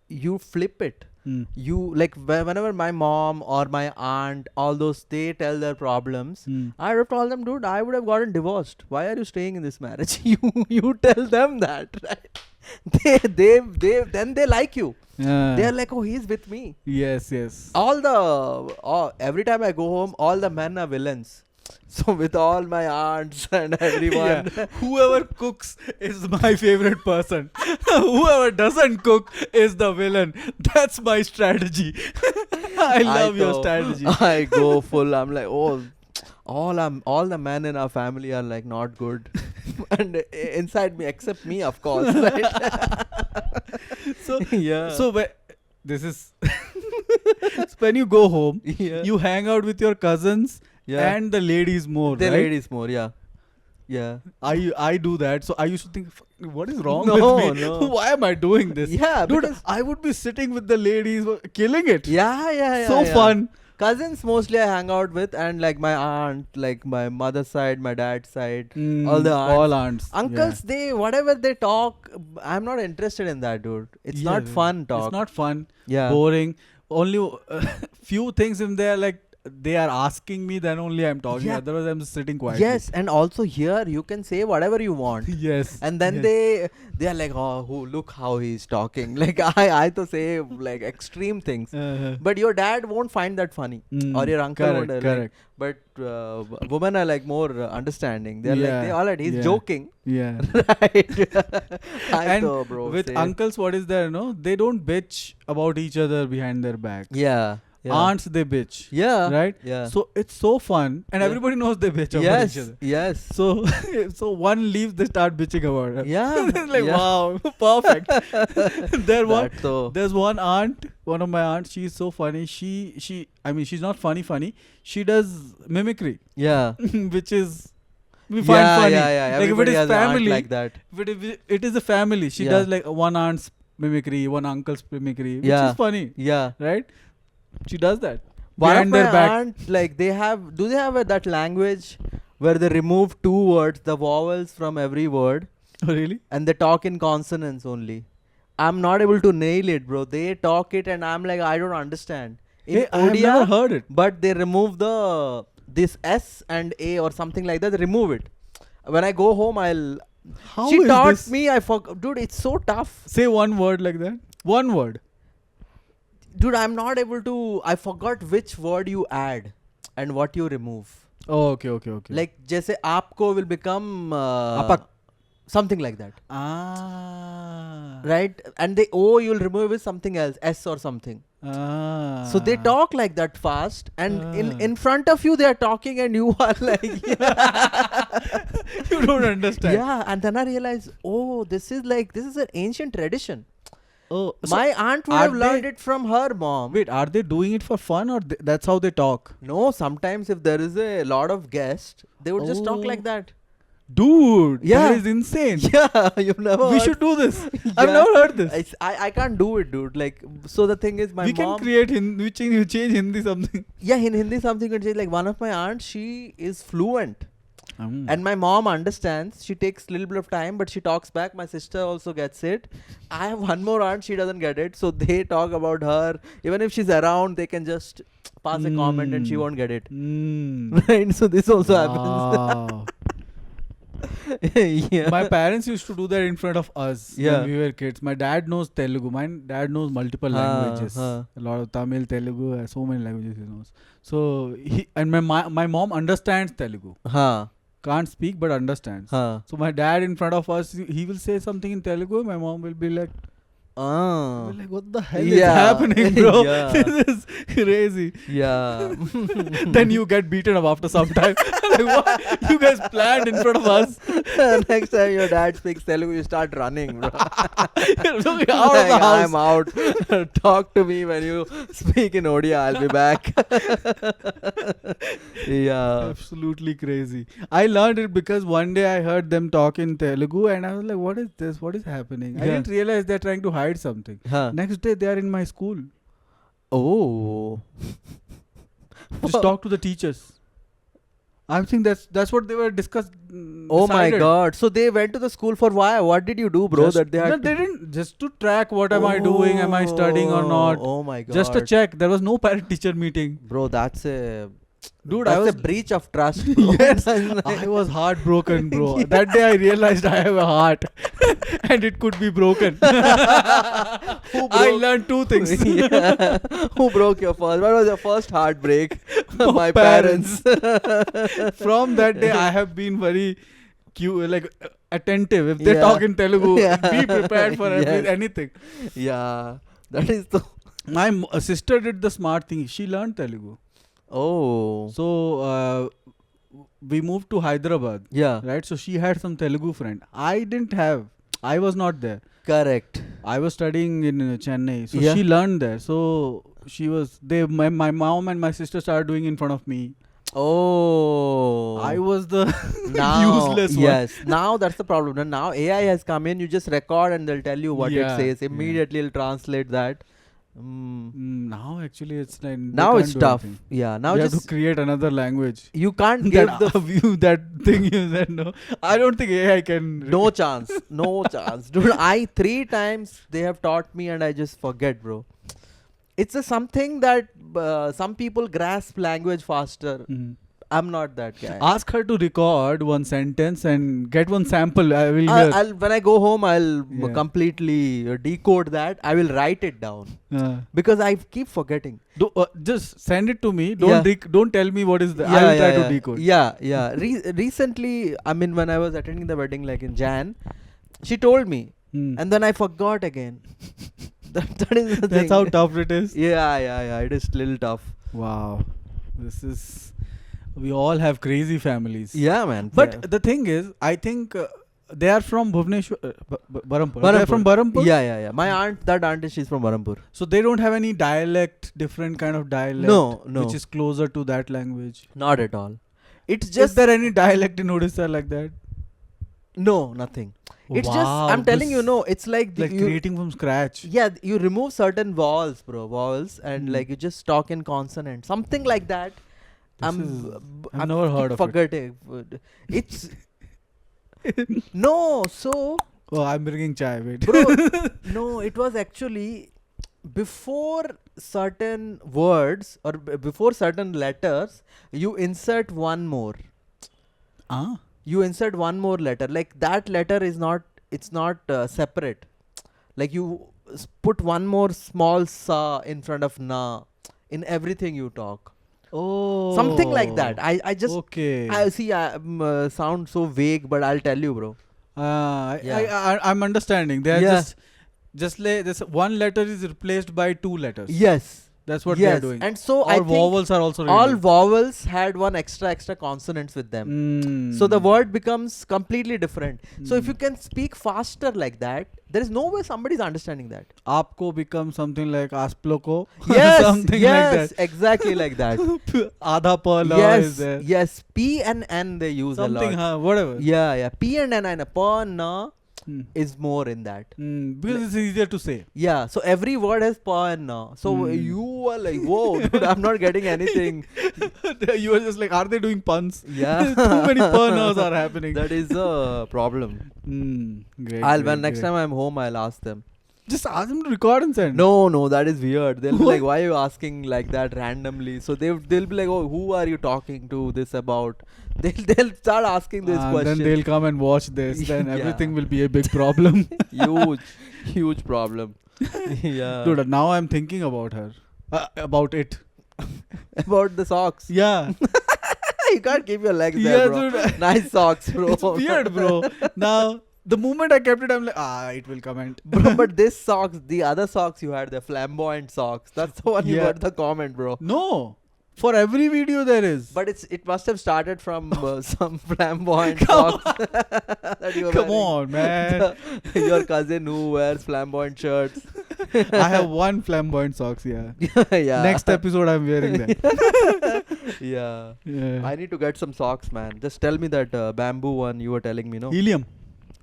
S1: you flip it.
S2: Mm.
S1: You like whenever my mom or my aunt, all those, they tell their problems,
S2: Mm.
S1: I would have told them, dude, I would have gotten divorced. Why are you staying in this marriage? You tell them that, right? They then they like you.
S2: Yeah.
S1: They're like, oh, he's with me.
S2: Yes, yes.
S1: Every time I go home, all the men are villains. So with all my aunts and everyone,
S2: Yeah. Whoever cooks is my favorite person. Whoever doesn't cook is the villain. That's my strategy. I love your
S1: go-
S2: strategy.
S1: I go full. I'm like, oh, all the men in our family are like not good, and inside me, except me, of course, right?
S2: So,
S1: Yeah.
S2: so this is so when you go home,
S1: Yeah.
S2: you hang out with your cousins
S1: Yeah.
S2: and the ladies more,
S1: The
S2: right?
S1: ladies more. Yeah.
S2: I do that. So I used to think, what is wrong
S1: No,
S2: with me?
S1: no.
S2: Why am I doing this?
S1: Yeah,
S2: Dude,
S1: because-
S2: I would be sitting with the ladies, killing it.
S1: Yeah.
S2: So fun.
S1: Cousins mostly I hang out with, and like my aunt, like my mother's side, my dad's side, all the aunts.
S2: All aunts.
S1: Uncles, they whatever they talk, I'm not interested in that, dude. It's
S2: Yeah,
S1: not
S2: dude.
S1: fun talk.
S2: It's not fun.
S1: Yeah.
S2: Boring. Only few things in there, like they are asking me, then only I'm talking.
S1: Yeah.
S2: Otherwise, I'm just sitting quietly.
S1: Yes, and also here you can say whatever you want.
S2: Yes.
S1: And then
S2: yes.
S1: they are like, oh, look how he's talking. Like I to say like extreme things. But your dad won't find that funny, or your uncle
S2: correct,
S1: won't.
S2: correct.
S1: But women are like more understanding. They're
S2: Yeah,
S1: like, all right, he's
S2: yeah.
S1: joking,
S2: Yeah.
S1: right?
S2: And
S1: know, bro,
S2: with
S1: same.
S2: uncles, what is there? No, they don't bitch about each other behind their back.
S1: Yeah.
S2: Aunts, they bitch.
S1: Yeah.
S2: Right?
S1: Yeah.
S2: So it's so fun, and
S1: Yeah.
S2: everybody knows they bitch about
S1: Yes.
S2: each other.
S1: Yes.
S2: So, so one leaves, they start bitching about it.
S1: Yeah.
S2: It's like,
S1: yeah.
S2: wow, perfect.
S1: That so.
S2: There's one aunt, one of my aunts. She's so funny. I mean, she's not funny. She does mimicry,
S1: Yeah.
S2: which is we find funny.
S1: Yeah.
S2: Like if it
S1: Everybody
S2: is
S1: has an aunt
S2: family,
S1: like that.
S2: but if it is a family, she
S1: Yeah.
S2: does like one aunt's mimicry, one uncle's mimicry, which
S1: Yeah.
S2: is funny,
S1: Yeah.
S2: right? She does that.
S1: One of
S2: Behind
S1: my
S2: their back.
S1: aunt, like they have that language where they remove two words, the vowels from every word,
S2: Oh, really?
S1: and they talk in consonants only. I'm not able to nail it, bro. They talk it, and I'm like, I don't understand. In
S2: Hey, I have never heard it.
S1: but they remove this S and A or something like that. They remove it. When I go home,
S2: How
S1: she
S2: is
S1: taught
S2: this?
S1: me. Dude, it's so tough.
S2: Say one word like that. One word.
S1: Dude, I'm not able to. I forgot which word you add and what you remove.
S2: Oh, okay.
S1: Like, जैसे आपको will become
S2: Apak.
S1: something like that,
S2: Ah.
S1: right? And the O you'll remove is something else, S or something.
S2: Ah.
S1: So they talk like that fast, and
S2: Ah.
S1: in front of you they are talking, and you are like,
S2: You don't understand.
S1: yeah. And then I realized, oh, this is an ancient tradition.
S2: Oh,
S1: My aunt would
S2: are
S1: have learned
S2: they-
S1: it from her mom.
S2: wait, are they doing it for fun or that's how they talk?
S1: No, sometimes if there is a lot of guests, they would just talk
S2: Oh.
S1: like that.
S2: Dude,
S1: Yeah.
S2: that is insane.
S1: Yeah, you've never.
S2: We
S1: heard-
S2: should do this. I've
S1: Yeah.
S2: never heard this.
S1: I can't do it, dude. Like, so the thing is, my
S2: we
S1: mom.
S2: can create you change Hindi something.
S1: Yeah, in Hindi something could say, like, one of my aunts, she is fluent, and my mom understands. She takes a little bit of time, but she talks back. My sister also gets it. I have one more aunt, she doesn't get it, so they talk about her. Even if she's around, they can just pass a comment and she won't get it. Right? So this also happens.
S2: Wow.
S1: Yeah.
S2: My parents used to do that in front of us
S1: Yeah.
S2: when we were kids. My dad knows Telugu. My dad knows multiple languages.
S1: huh.
S2: A lot of Tamil, Telugu, so many languages he knows. So my mom understands Telugu.
S1: Huh.
S2: Can't speak but understands.
S1: Huh.
S2: So my dad in front of us, he will say something in Telugu. My mom will be like,
S1: Ah.
S2: we're like, what the hell is
S1: Yeah.
S2: happening, bro?
S1: Yeah.
S2: This is crazy.
S1: Yeah.
S2: Then you get beaten up after some time. Like, what? You guys planned in front of us.
S1: Next time your dad speaks Telugu, you start running, bro.
S2: You're out of the
S1: Like,
S2: house.
S1: I'm out. Talk to me when you speak in Odia. I'll be back. Yeah.
S2: Absolutely crazy. I learned it because one day I heard them talk in Telugu and I was like, what is this? What is happening? I
S1: Yeah.
S2: didn't realize they're trying to hide something.
S1: Huh.
S2: Next day they are in my school.
S1: Oh.
S2: Just talk to the teachers. I think that's what they were discussed.
S1: Oh my
S2: decided.
S1: god. So they went to the school for why? What did you do, bro?
S2: Just-
S1: that they had
S2: no, they didn't. Just to track what am I doing? Am I studying or not?
S1: Oh my god.
S2: Just a check. There was no parent teacher meeting.
S1: Bro, that's a
S2: Dude,
S1: that's
S2: I was
S1: a breach of trust. Bro.
S2: yes, I was heartbroken, bro. That day I realized I have a heart and it could be broken. I learned two things.
S1: Yeah. Who broke your first? What was your first heartbreak? My
S2: Parents.
S1: parents.
S2: From that day, I have been very attentive. If they
S1: Yeah.
S2: talk in Telugu,
S1: Yeah.
S2: be prepared for
S1: Yes.
S2: anything.
S1: Yeah, that is the.
S2: My sister did the smart thing. She learned Telugu.
S1: Oh.
S2: So we moved to Hyderabad,
S1: Yeah.
S2: right? So she had some Telugu friend. I didn't have. I was not there.
S1: Correct.
S2: I was studying in Chennai. So
S1: Yeah.
S2: she learned there. So she was my mom and my sister started doing in front of me.
S1: Oh.
S2: I was the
S1: now,
S2: useless one.
S1: yes. Now that's the problem. And now AI has come in. You just record and they'll tell you what
S2: Yeah,
S1: it says.
S2: yeah.
S1: Immediately it'll translate that.
S2: Now actually it's like they
S1: Now
S2: can't
S1: it's
S2: do
S1: tough.
S2: anything.
S1: Yeah. Now
S2: We have to
S1: just
S2: create another language.
S1: you can't give
S2: That
S1: the
S2: view that thing you said no. I don't think AI can.
S1: no chance. No chance. Dude, I 3 times they have taught me and I just forget, bro. It's a something that some people grasp language faster.
S2: Mhm.
S1: I'm not that guy.
S2: Ask her to record one sentence and get one sample. I will hear.
S1: I'll when I go home, I'll
S2: Yeah.
S1: completely decode that. I will write it down
S2: Uh,
S1: because I keep forgetting.
S2: just send it to me. Don't
S1: Yeah.
S2: don't tell me what is the. I will try to decode.
S1: Yeah, yeah. Recently, I mean, when I was attending the wedding, like in Jan, she told me,
S2: Hmm.
S1: and then I forgot again. that is the
S2: That's
S1: thing.
S2: how tough it is.
S1: Yeah. It is little tough.
S2: Wow. This is. We all have crazy families.
S1: Yeah, man.
S2: But the thing is, I think they are from Bhubaneswar, Barampur. They are from Barampur.
S1: Yeah. My aunt, that aunt, she's from Barampur.
S2: So they don't have any dialect, different kind of dialect.
S1: No.
S2: Which is closer to that language.
S1: Not at all. It's
S2: Is
S1: just
S2: there any dialect in Odisha like that?
S1: no, nothing. It's just
S2: Wow,
S1: I'm telling
S2: this-
S1: you, no. It's like,
S2: Like creating from scratch.
S1: yeah, you remove certain vowels, bro, vowels, and
S2: Hmm.
S1: like you just talk in consonant, something like that.
S2: I've never heard of it.
S1: forgetting. It's no, so
S2: Oh, I'm bringing chai. Wait.
S1: bro, no, it was actually before certain words or before certain letters, you insert one more.
S2: Ah.
S1: You insert one more letter. Like that letter is not. It's not separate. Like you put one more small sa in front of na in everything you talk.
S2: Oh.
S1: Something like that. I just
S2: Okay.
S1: I see. I sound so vague, but I'll tell you, bro.
S2: I'm understanding. They are
S1: Yeah.
S2: just like this. One letter is replaced by two letters.
S1: Yes.
S2: That's what they are doing.
S1: And so I
S2: Or
S1: think
S2: vowels are also
S1: all
S2: removed.
S1: vowels had one extra consonants with them. So the word becomes completely different. So if you can speak faster like that, there is no way somebody is understanding that.
S2: Aapko becomes something like asploko.
S1: Yes,
S2: something
S1: yes,
S2: like
S1: exactly like that.
S2: that. Adha pa la is
S1: Yes,
S2: there.
S1: yes. P and N they use
S2: Something,
S1: a lot.
S2: whatever.
S1: Yeah. P and N and a pa, na
S2: Hmm.
S1: is more in that.
S2: Because it's easier to say.
S1: Yeah, so every word has pa and na. So you are like, whoa, dude, I'm not getting anything.
S2: You are just like, are they doing puns?
S1: Yeah.
S2: Too many purnas are happening.
S1: That is a problem.
S2: Great.
S1: When next time I'm home, I'll ask them.
S2: Just ask them to record and send.
S1: No, that is weird. They'll be like, why are you asking like that randomly? So they'll be like, oh, who are you talking to this about? They'll start asking this question.
S2: Then they'll come and watch this. Then
S1: Yeah.
S2: everything will be a big problem.
S1: huge problem. Yeah.
S2: Dude, now I'm thinking about her. About it.
S1: About the socks.
S2: Yeah.
S1: You can't keep your legs there, bro.
S2: dude.
S1: Nice socks, bro.
S2: It's weird, bro. Now, the moment I kept it, I'm like, it will comment.
S1: Bro, but this socks, the other socks you had, the flamboyant socks. That's the one you
S2: Yeah.
S1: got the comment, bro.
S2: No. For every video there is.
S1: But it must have started from some flamboyant socks that you were
S2: Come
S1: wearing.
S2: on, man.
S1: Your cousin who wears flamboyant shirts.
S2: I have one flamboyant socks, yeah.
S1: Yeah.
S2: Next episode, I'm wearing that.
S1: Yeah.
S2: Yeah.
S1: I need to get some socks, man. Just tell me that bamboo one you were telling me, no?
S2: Helium.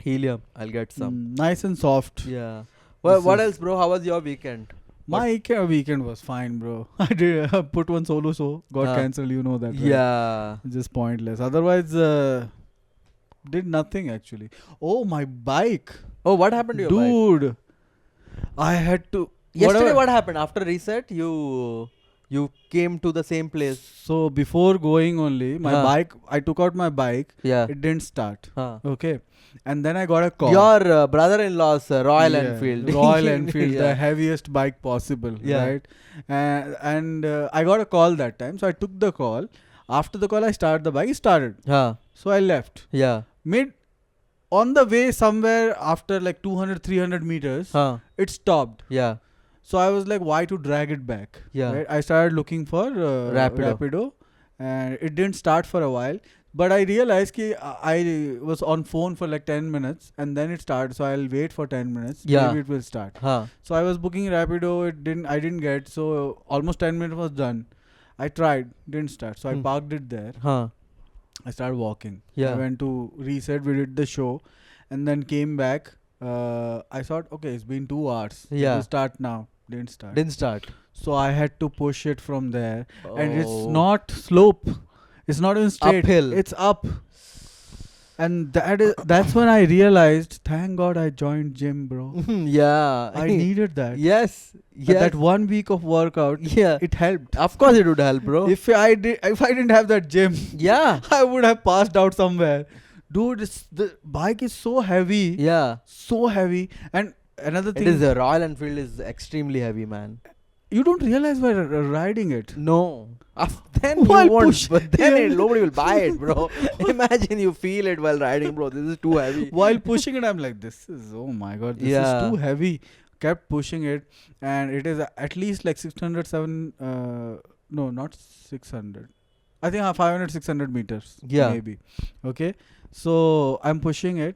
S1: Helium. I'll get some.
S2: Nice and soft.
S1: Yeah. Well,
S2: This
S1: what
S2: is-
S1: else, bro? How was your weekend?
S2: My weekend was fine, bro. I did put one solo show, got cancelled. You know that, right?
S1: Yeah.
S2: Just pointless. Otherwise, did nothing actually. Oh, my bike,
S1: Oh, what happened to your bike?
S2: dude! I had to.
S1: Yesterday,
S2: whatever-
S1: what happened? After reset, you came to the same place.
S2: So before going only, my bike. I took out my bike.
S1: Yeah.
S2: It didn't start.
S1: Huh.
S2: Okay, and then I got a call.
S1: Your brother-in-law's Royal
S2: Yeah,
S1: Enfield.
S2: Royal Enfield, the
S1: Yeah.
S2: heaviest bike possible,
S1: Yeah.
S2: right? And I got a call that time, so I took the call. After the call, I started the bike. It started,
S1: Huh.
S2: so I left.
S1: Yeah.
S2: Mid on the way somewhere after like 200, 300 meters,
S1: Huh.
S2: it stopped.
S1: Yeah.
S2: So I was like, why to drag it back?
S1: Yeah.
S2: Right? I started looking for Rapido, and it didn't start for a while. But I realized that I was on phone for like 10 minutes and then it started. So I'll wait for 10 minutes.
S1: Yeah.
S2: Maybe it will start.
S1: Huh.
S2: So I was booking Rapido. I didn't get. So almost 10 minutes was done. I tried. Didn't start. So I parked it there.
S1: Huh.
S2: I started walking.
S1: Yeah.
S2: I went to reset. We did the show. And then came back. I thought, okay, it's been 2 hours.
S1: Yeah.
S2: It will start now. Didn't start.
S1: Didn't start.
S2: So I had to push it from there.
S1: Oh.
S2: And it's not slope. It's not even straight.
S1: Uphill.
S2: It's up. And that's when I realized, thank God I joined gym, bro.
S1: Yeah.
S2: I needed that.
S1: Yes. Yes.
S2: That 1 week of workout,
S1: Yeah.
S2: it helped.
S1: Of course it would help, bro.
S2: If I didn't have that gym,
S1: Yeah.
S2: I would have passed out somewhere. Dude, the bike is so heavy.
S1: Yeah.
S2: So heavy. And another
S1: It
S2: thing,
S1: is a Royal Enfield is extremely heavy, man.
S2: you don't realize while riding it.
S1: No. Then
S2: While
S1: you won't,
S2: push-
S1: but then
S2: Yeah.
S1: nobody will buy it, bro. Imagine you feel it while riding, bro. This is too heavy.
S2: While pushing it, I'm like, this is, oh my God, this
S1: Yeah.
S2: is too heavy. Kept pushing it. And it is at least like 607, no, not 600. I think 500, 600 meters.
S1: Yeah.
S2: Maybe. Okay. So I'm pushing it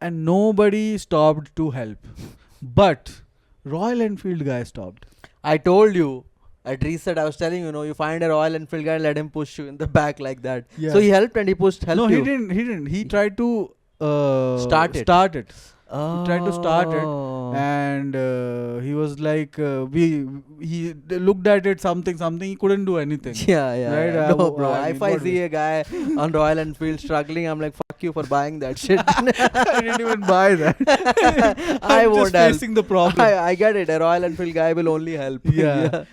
S2: and nobody stopped to help. But Royal Enfield guy stopped.
S1: I told you at reset, I was telling you, you find a Royal Enfield guy, let him push you in the back like that.
S2: Yeah.
S1: So he helped and he helped
S2: No,
S1: you.
S2: he didn't. He tried to
S1: Start it.
S2: Start it.
S1: Oh.
S2: tried to start it and he was like he looked at it something he couldn't do anything.
S1: Yeah.
S2: Right,
S1: No, bro.
S2: I mean,
S1: If I
S2: what
S1: see a guy on Royal Enfield struggling, I'm like, fuck you for buying that shit.
S2: I didn't even buy that.
S1: I
S2: I'm
S1: won't
S2: just
S1: help.
S2: facing the problem.
S1: I get it. A Royal Enfield guy will only help.
S2: Yeah.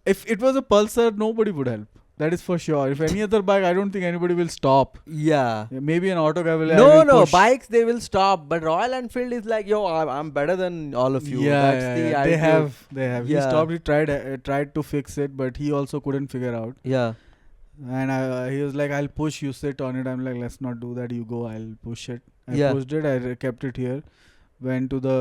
S2: If it was a Pulsar, nobody would help. That is for sure. If any other bike, I don't think anybody will stop.
S1: Yeah.
S2: Maybe an auto guy will.
S1: No.
S2: push.
S1: Bikes, they will stop. But Royal Enfield is like, yo, I'm better than all of you.
S2: Yeah,
S1: That's the
S2: They
S1: attitude.
S2: have. He
S1: Yeah.
S2: stopped. He tried to fix it, but he also couldn't figure out.
S1: Yeah.
S2: And he was like, "I'll push you. Sit on it." I'm like, "Let's not do that. You go. I'll push it." I
S1: Yeah.
S2: pushed it. I kept it here. Went to the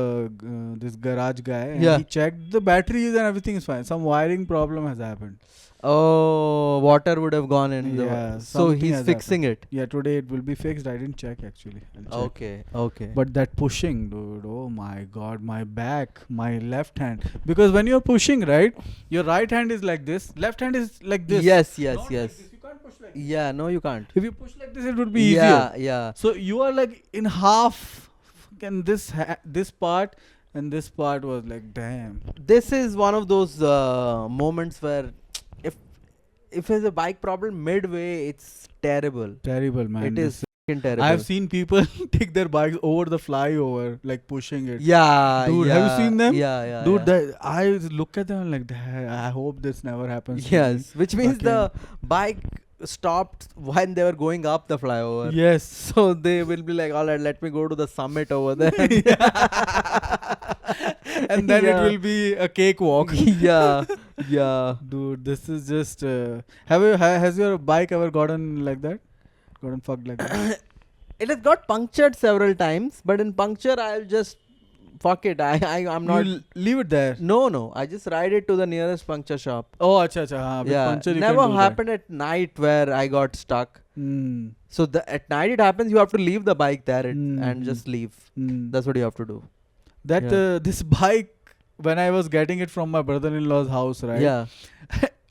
S2: this garage guy. And
S1: Yeah.
S2: He checked the batteries and everything is fine. Some wiring problem has happened.
S1: Oh, water would have gone in.
S2: Yeah,
S1: So
S2: something
S1: he's
S2: has
S1: fixing it.
S2: Yeah, today it will be fixed. I didn't check actually. I'll check.
S1: Okay.
S2: But that pushing, dude, oh my God, my back, my left hand. Because when you're pushing, right, your right hand is like this, left hand is like this.
S1: Yes.
S2: Not like this. You can't push like this.
S1: Yeah, no, you can't.
S2: If you push like this, it would be easier.
S1: Yeah.
S2: So you are like in half, and this part and this part was like, damn.
S1: This is one of those moments where if there's a bike problem midway, it's terrible.
S2: Terrible, man.
S1: It is fucking terrible.
S2: I have seen people take their bikes over the flyover, like pushing it.
S1: Yeah,
S2: Dude, have you seen them?
S1: Yeah.
S2: Dude, I look at them like, I hope this never happens. to me."
S1: Yes, which means the bike stopped when they were going up the flyover.
S2: Yes.
S1: So they will be like, all right, let me go to the summit over there.
S2: And then
S1: Yeah.
S2: it will be a cakewalk.
S1: yeah.
S2: Dude, this is just. Has your bike ever gotten like that? Gotten fucked like that?
S1: It has got punctured several times, but in puncture, I'll just fuck it. I'm not.
S2: You leave it there.
S1: No. I just ride it to the nearest puncture shop.
S2: Oh, acha. With
S1: Yeah.
S2: puncture you
S1: Never
S2: can do
S1: happened at night where I got stuck.
S2: That. Mm.
S1: So at night it happens. You have to leave the bike there and just leave.
S2: Mm.
S1: That's what you have to do.
S2: That
S1: Yeah.
S2: this bike, when I was getting it from my brother-in-law's house, right?
S1: Yeah.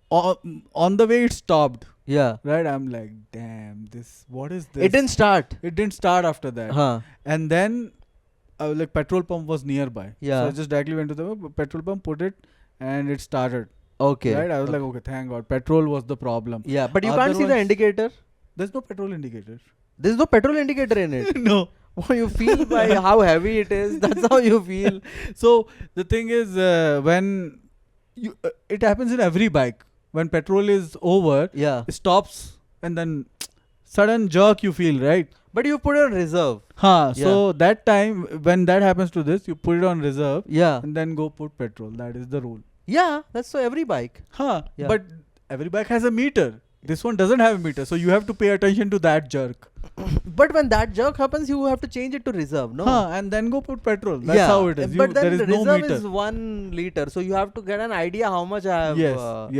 S2: On the way it stopped.
S1: Yeah.
S2: Right? I'm like, damn, what is this?
S1: It didn't start.
S2: It didn't start after that.
S1: Huh.
S2: And then, like, petrol pump was nearby.
S1: Yeah.
S2: So I just directly went to the petrol pump, put it, and it started.
S1: Okay.
S2: Right? I was like, okay, thank God. Petrol was the problem.
S1: Yeah, but you can't see the
S2: Otherwise-
S1: indicator.
S2: There's no petrol indicator.
S1: There's no petrol indicator in it.
S2: No.
S1: Oh, you feel by how heavy it is. That's how you feel.
S2: So the thing is, when you, it happens in every bike. When petrol is over,
S1: Yeah.
S2: it stops and then sudden jerk you feel, right?
S1: But you put it on reserve.
S2: So that time when that happens to this, you put it on reserve
S1: Yeah.
S2: and then go put petrol. That is the rule.
S1: Yeah, that's so every bike.
S2: Yeah.
S1: But
S2: Every bike has a meter. This one doesn't have a meter, so you have to pay attention to that jerk.
S1: But when that jerk happens, you have to change it to reserve, no?
S2: And then go put petrol. That's how it is.
S1: But then
S2: there is
S1: the
S2: no
S1: reserve
S2: meter.
S1: is 1 liter, so you have to get an idea how much I have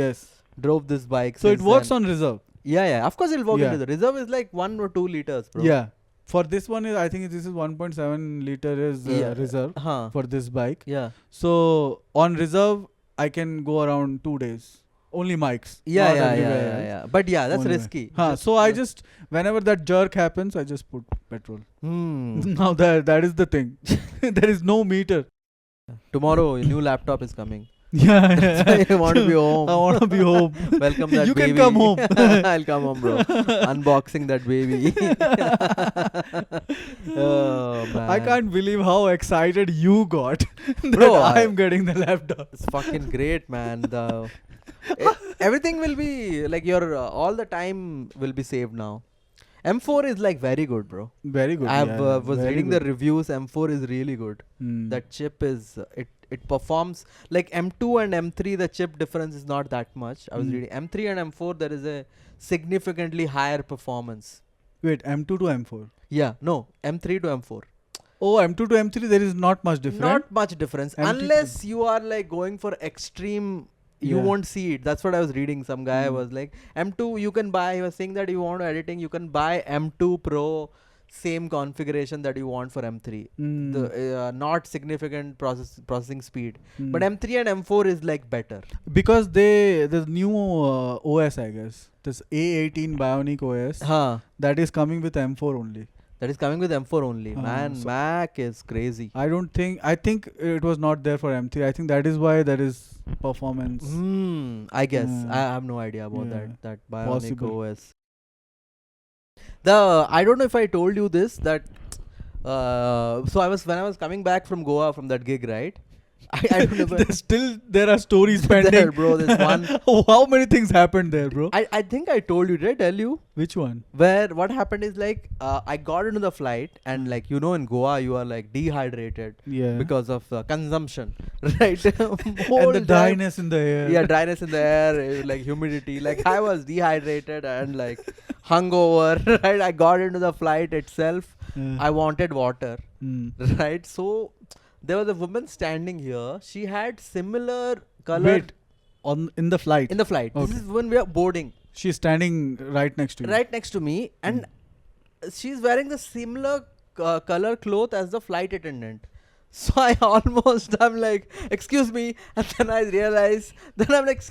S2: Yes.
S1: drove this bike.
S2: So it
S1: since
S2: works
S1: then.
S2: on reserve.
S1: Yeah. Of course, it'll work
S2: Yeah.
S1: into the reserve is like 1 or 2 liters, bro.
S2: Yeah. For this one, I think this is 1.7 liter is reserve for this bike.
S1: Yeah.
S2: So on reserve, I can go around 2 days. Only mics. not everywhere else.
S1: Yeah. But yeah, that's
S2: Only
S1: risky.
S2: So I just, whenever that jerk happens, I just put petrol.
S1: Hmm.
S2: Now that is the thing. There is no meter.
S1: Tomorrow, a new laptop is coming.
S2: Yeah.
S1: That's why I want to be home.
S2: I want to be home.
S1: Welcome that
S2: You
S1: baby.
S2: can come home.
S1: I'll come home, bro. Unboxing that baby. Oh, man.
S2: I can't believe how excited you got that
S1: Bro,
S2: I'm getting the laptop.
S1: It's fucking great, man. Everything will be like your all the time will be saved now. M4 is like very good, bro.
S2: Very good.
S1: I
S2: yeah,
S1: was
S2: very
S1: reading
S2: good.
S1: the reviews. M4 is really good. That chip is it performs like M2 and M3. The chip difference is not that much. I was reading M3 and M4. There is a significantly higher performance.
S2: Wait, M2 to M4.
S1: Yeah, no, M3 to M4.
S2: Oh, M2 to M3, there is not much difference.
S1: Not much difference
S2: M3 to-
S1: unless you are like going for extreme. You
S2: Yeah.
S1: won't see it. That's what I was reading. Some guy was like, M2 you can buy. He was saying that you want editing, you can buy M2 Pro, same configuration that you want for M3. The not significant processing speed, but M3 and M4 is like better.
S2: Because the new OS, I guess, this A18 Bionic OS, that is coming with M4 only.
S1: That is coming with M4 only. Man,
S2: so-
S1: Mac is crazy.
S2: I think it was not there for M3. I think that is why there is performance.
S1: I guess.
S2: Yeah.
S1: I have no idea about
S2: Yeah.
S1: that Bionic
S2: Possible.
S1: OS. I don't know if I told you this that so when I was coming back from Goa from that gig, right? I don't know.
S2: There are stories pending.
S1: There, bro. There's one.
S2: How many things happened there, bro?
S1: I think I told you. Did I tell you?
S2: Which one?
S1: Where what happened is like I got into the flight and like in Goa you are like dehydrated
S2: Yeah.
S1: because of consumption, right?
S2: And
S1: Whole
S2: the
S1: time-
S2: dryness in the air.
S1: Yeah, dryness in the air, like humidity. Like I was dehydrated and like hungover, right? I got into the flight itself. I wanted water, right? So there was a woman standing here. She had similar color
S2: Wait, in the flight.
S1: in the flight.
S2: Okay.
S1: This is when we are boarding,
S2: She's standing right next to you.
S1: right next to me, and she's wearing the similar color cloth as the flight attendant. So I'm like, excuse me, and then I realize, then I'm like,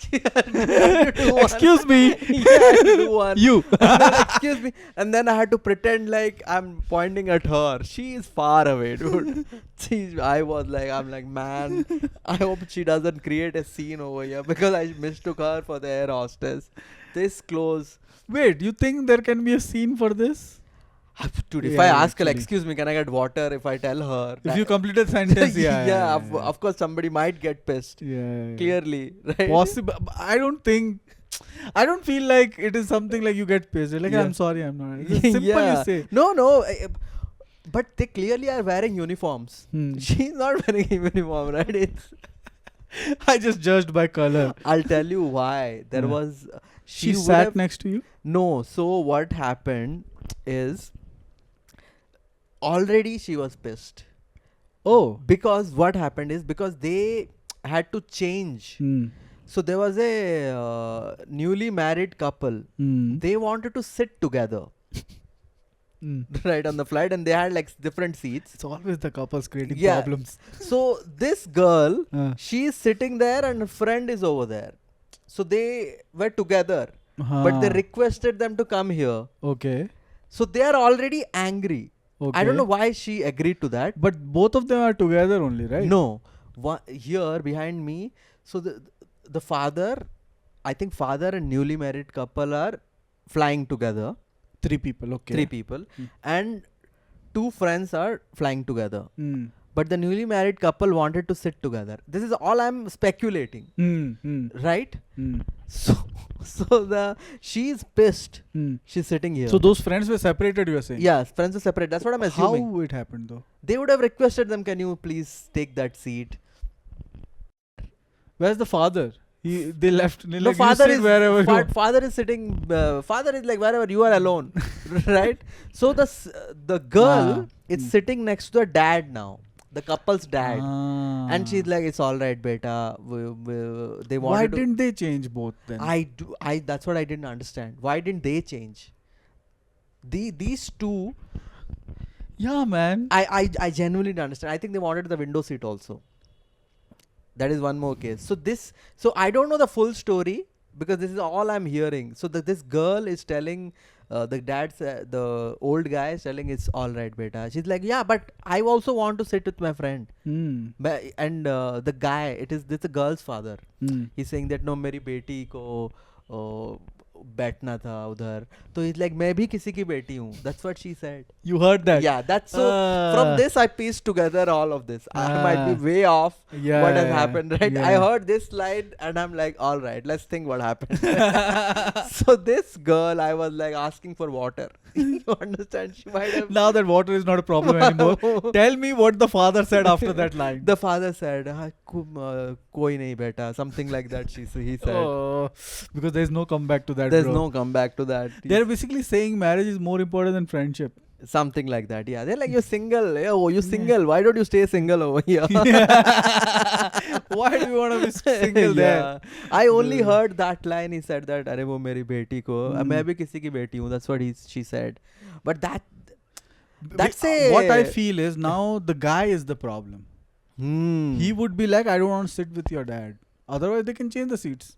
S2: Excuse me.
S1: Yeah, I had to do one.
S2: You.
S1: And then, excuse me, and then I had to pretend like I'm pointing at her. She is far away, dude. I'm like, man, I hope she doesn't create a scene over here because I mistook her for the air hostess. This close.
S2: Wait, you think there can be a scene for this?
S1: Dude, if
S2: Yeah,
S1: I ask her, like,
S2: actually.
S1: excuse me, can I get water? If I tell her.
S2: If you complete a sentence, yeah.
S1: Of course, somebody might get pissed.
S2: Yeah.
S1: Clearly, right?
S2: Possible. I don't feel like it is something like you get pissed. You're like,
S1: Yeah.
S2: I'm sorry, I'm not. It's simple
S1: Yeah.
S2: you say.
S1: No. But they clearly are wearing uniforms.
S2: Hmm.
S1: She's not wearing a uniform, right?
S2: I just judged by color.
S1: I'll tell you why. There
S2: Yeah.
S1: was.
S2: She
S1: would
S2: sat
S1: have-
S2: next to you?
S1: No. So what happened is. Already she was pissed.
S2: Oh.
S1: Because what happened is because they had to change. So there was a newly married couple. They wanted to sit together, right, on the flight, and they had like different seats.
S2: It's always the couples creating
S1: Yeah.
S2: problems.
S1: So this girl,
S2: Uh.
S1: she is sitting there and her friend is over there. So they were together, but they requested them to come here.
S2: Okay.
S1: So they are already angry.
S2: Okay.
S1: I don't know why she agreed to that.
S2: But both of them are together only, right?
S1: No. Here behind me, So the father, I think father and newly married couple are flying together.
S2: 3 people. Okay.
S1: 3 people.
S2: Mm.
S1: And 2 friends are flying together.
S2: Mm.
S1: But the newly married couple wanted to sit together. This is all I'm speculating,
S2: Mm. Mm.
S1: right?
S2: Mm.
S1: So she's pissed.
S2: Mm.
S1: She's sitting here.
S2: So those friends were separated, you were saying?
S1: Yeah, friends are separate. That's what I'm assuming.
S2: How it happened though?
S1: They would have requested them, can you please take that seat?
S2: Where's the father? They left.
S1: No,
S2: Like,
S1: father
S2: you sit
S1: is
S2: wherever you want.
S1: father is sitting. Father is like wherever you are alone, right? So the girl is sitting next to the dad now, the couple's dad, and she's like, "It's all right, beta." They wanted.
S2: Why didn't they change both then?
S1: That's what I didn't understand. Why didn't they change? These two.
S2: Yeah, man.
S1: I genuinely didn't understand. I think they wanted the window seat also. That is one more case. So I don't know the full story because this is all I'm hearing. So this girl is telling the old guy is telling it's all right, beta. She's like, yeah, but I also want to sit with my friend.
S2: Mm.
S1: And the guy, this the girl's father.
S2: Mm.
S1: He's saying that no, मेरी बेटी को बैठना था उधर. So he's like, मैं भी किसी की बेटी हूँ. That's what she said.
S2: You heard that?
S1: Yeah, that's so. From this, I pieced together all of this. I might be way off what has happened, right?
S2: Yeah.
S1: I heard this line and I'm like, all right, let's think what happened. So this girl, I was like asking for water. You understand? She might have.
S2: Now that water is not a problem anymore. Tell me what the father said after that line.
S1: The father said, "Koi nahi beta," something like that. He said.
S2: Oh, because there's no comeback to that.
S1: There's
S2: bro.
S1: no comeback to that.
S2: They're basically saying marriage is more important than friendship.
S1: Something like that. Yeah, they're like, you're single. Oh, you're single. Why don't you stay single over here?
S2: Why do you want to be single there?
S1: I only heard that line. He said that, "अरे वो मेरी बेटी को, मैं भी किसी की बेटी हूँ." That's what she said. But that's a.
S2: What I feel is now the guy is the problem. He would be like, I don't want to sit with your dad. Otherwise, they can change the seats.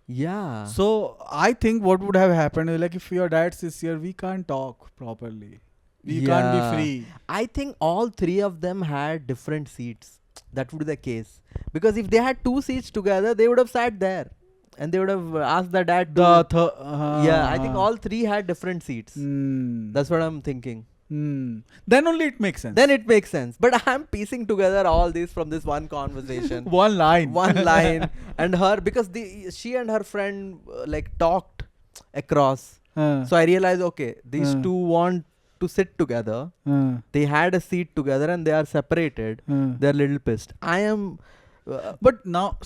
S1: Yeah.
S2: So I think what would have happened is like if your dad sits here, we can't talk properly. We can't be free.
S1: I think all 3 of them had different seats. That would be the case. Because if they had 2 seats together, they would have sat there. And they would have asked the dad to... yeah, I think all 3 had different seats. That's what I'm thinking.
S2: Then only it makes sense.
S1: Then it makes sense. But I'm piecing together all this from this one conversation.
S2: One line.
S1: And her, because she and her friend like talked across. So I realized, okay, these 2 want to sit together. They had a seat together and they are separated. They're a little pissed. I am...
S2: but now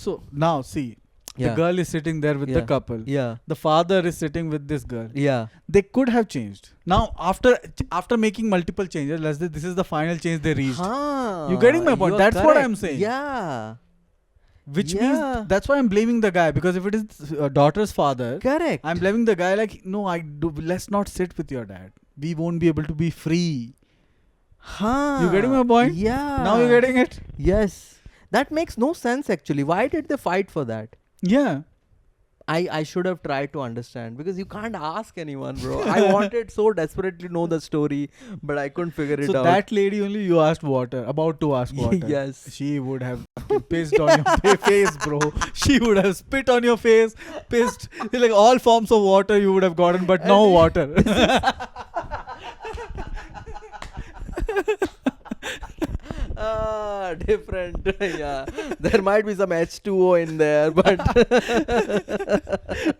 S2: see. The girl is sitting there with the couple.
S1: Yeah.
S2: The father is sitting with this girl.
S1: Yeah.
S2: They could have changed. Now, after making multiple changes, let's say this is the final change they reached. You getting my point? That's what I'm saying.
S1: Yeah.
S2: Which means that's why I'm blaming the guy, because if it is daughter's father,
S1: correct,
S2: I'm blaming the guy like, no, let's not sit with your dad. We won't be able to be free. You getting my point?
S1: Yeah.
S2: Now you're getting it?
S1: Yes. That makes no sense actually. Why did they fight for that?
S2: Yeah.
S1: I should have tried to understand, because you can't ask anyone, bro. I wanted so desperately to know the story, but I couldn't figure it out.
S2: So that lady only you asked about to ask water.
S1: Yes.
S2: She would have pissed on your face, bro. She would have spit on your face, pissed. Like all forms of water you would have gotten, but no water.
S1: Different. Yeah. There might be some H2O in there, but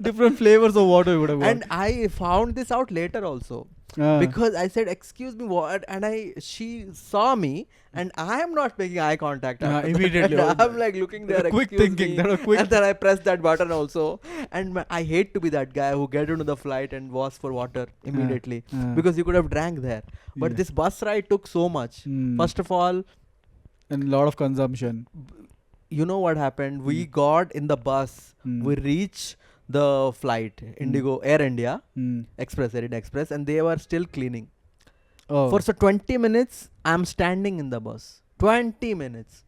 S2: different flavors of water you would have got.
S1: And I found this out later also. Because I said, excuse me, what? And she saw me, and I am not making eye contact.
S2: Immediately.
S1: I'm like looking there,
S2: quick thinking.
S1: And then I pressed that button also. And I hate to be that guy who get into the flight and was for water immediately. Because you could have drank there. But this bus ride took so much. First of all,
S2: and a lot of consumption.
S1: You know what happened? We got in the bus. We reached the flight, Air India Express, Air India Express, and they were still cleaning. For 20 minutes, I'm standing in the bus. 20 minutes.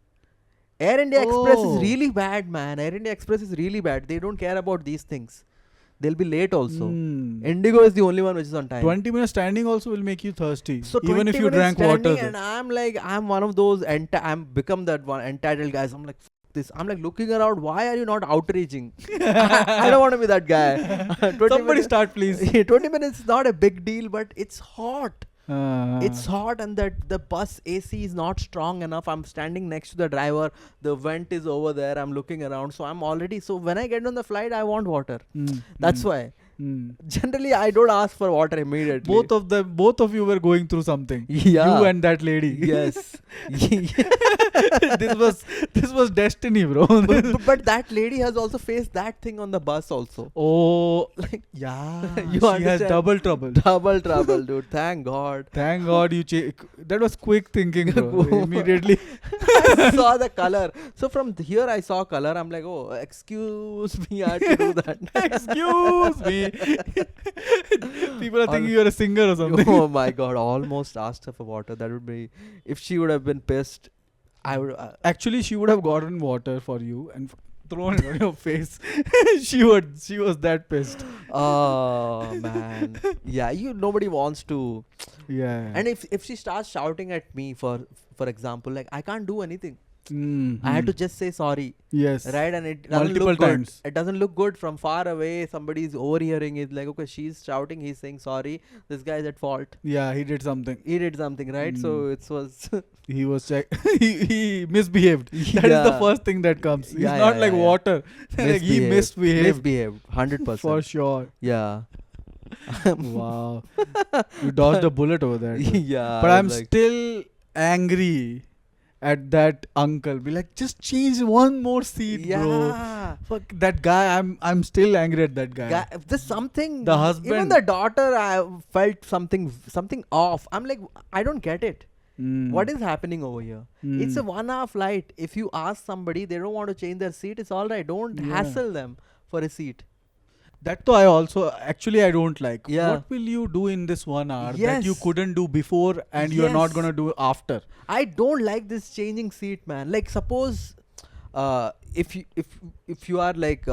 S1: Air India Express is really bad, man. Air India Express is really bad. They don't care about these things. they'll be late also.
S2: Mm.
S1: Indigo is the only one which is on time.
S2: 20 minutes standing also will make you thirsty.
S1: So
S2: even
S1: 20
S2: if you
S1: minutes
S2: drank water.
S1: standing, and I'm like, I'm one of those I'm become that one entitled guys. I'm like, this. I'm like looking around. Why are you not outreaching? I don't want to be that guy. 20
S2: Somebody
S1: minutes,
S2: start, please.
S1: 20 minutes is not a big deal, but it's hot. It's
S2: Uh,
S1: hot, and that the bus AC is not strong enough. I'm standing next to the driver. The vent is over there. I'm looking around, so I'm already. So when I get on the flight, I want water. That's why. Generally, I don't ask for water immediately.
S2: Both of you were going through something.
S1: Yeah.
S2: You and that lady.
S1: Yes.
S2: this was destiny, bro.
S1: but that lady has also faced that thing on the bus also.
S2: Oh,
S1: Like,
S2: yeah.
S1: You
S2: she has
S1: understand?
S2: double trouble.
S1: Double trouble, dude. Thank God.
S2: Thank God you that was quick thinking, bro. Immediately.
S1: I saw the color. So from here I saw color. I'm like, oh, excuse me, I had to do that.
S2: Excuse me. People are thinking you're a singer or something.
S1: Oh my God. Almost asked her for water. That would be, if she would have been pissed, I would.
S2: Actually, she would have gotten water for you and thrown it on your face. She was that pissed.
S1: Oh man. Yeah, nobody wants to.
S2: Yeah.
S1: And if she starts shouting at me, for example, like I can't do anything.
S2: Mm-hmm.
S1: I had to just say sorry.
S2: Yes.
S1: Right, and it doesn't
S2: Multiple
S1: look good.
S2: times.
S1: It doesn't look good from far away. Somebody's overhearing it. Like, okay, she's shouting, he's saying sorry. This guy is at fault.
S2: Yeah, he did something.
S1: He did something, right? So it was.
S2: He was he misbehaved. That is the first thing that comes. He's not like water. Like he misbehaved.
S1: 100%.
S2: For sure.
S1: Yeah.
S2: Wow. You dodged a bullet over there.
S1: Yeah.
S2: But I'm still angry at that uncle. Be like, just change one more seat, bro. Fuck that guy. I'm still angry at that guy.
S1: There's something.
S2: The husband.
S1: Even the daughter, I felt something off. I'm like, I don't get it. What is happening over here? It's a 1 hour flight. If you ask somebody, they don't want to change their seat, it's alright. Don't hassle them for a seat.
S2: That though I also I don't like.
S1: Yeah.
S2: What will you do in this 1 hour
S1: Yes.
S2: that you couldn't do before and you're not
S1: Yes.
S2: gonna do after?
S1: I don't like this changing seat, man. Like suppose if you are like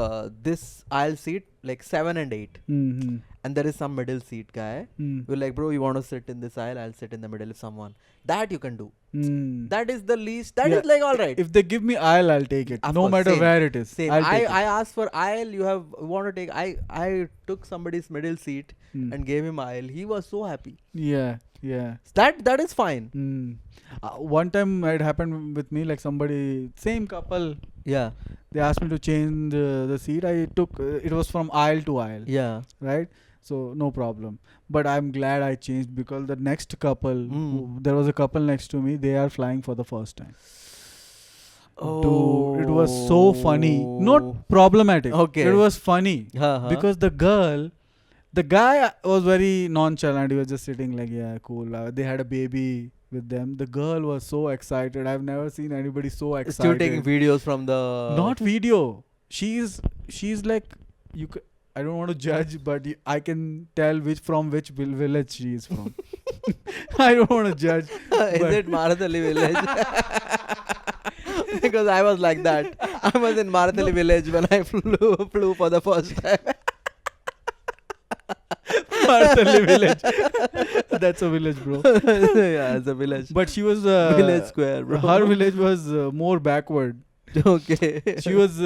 S1: this aisle seat, like 7 and 8,
S2: Mm-hmm.
S1: and there is some middle seat guy, you're like, bro, you want to sit in this aisle, I'll sit in the middle. If someone that you can do, that is the least. That is like all right.
S2: If they give me aisle, I'll take it.
S1: Of
S2: No
S1: course,
S2: matter
S1: same.
S2: where it is.
S1: Same.
S2: I'll take
S1: I asked for aisle. You want to take. I took somebody's middle seat and gave him aisle. He was so happy.
S2: Yeah. Yeah.
S1: That is fine.
S2: One time it happened with me, like somebody, same couple,
S1: Yeah.
S2: they asked me to change the seat. I took, it was from aisle to aisle,
S1: Yeah.
S2: right? So no problem. But I'm glad I changed because the next couple, there was a couple next to me, they are flying for the first time. Dude, it was so funny. Not problematic.
S1: Okay.
S2: It was funny. Because the guy was very nonchalant. He was just sitting like, yeah, cool. They had a baby with them. The girl was so excited. I've never seen anybody so excited.
S1: Still taking videos from the.
S2: Not video. She's like, I don't want to judge, but I can tell from which village she is from. I don't want to judge.
S1: Is it Marathali village? Because I was like that. I was in Marathali village when I flew for the first time.
S2: Marathali village. That's a village, bro.
S1: Yeah, it's a village.
S2: But she was
S1: Village square, bro.
S2: Her village was more backward.
S1: Okay.
S2: She was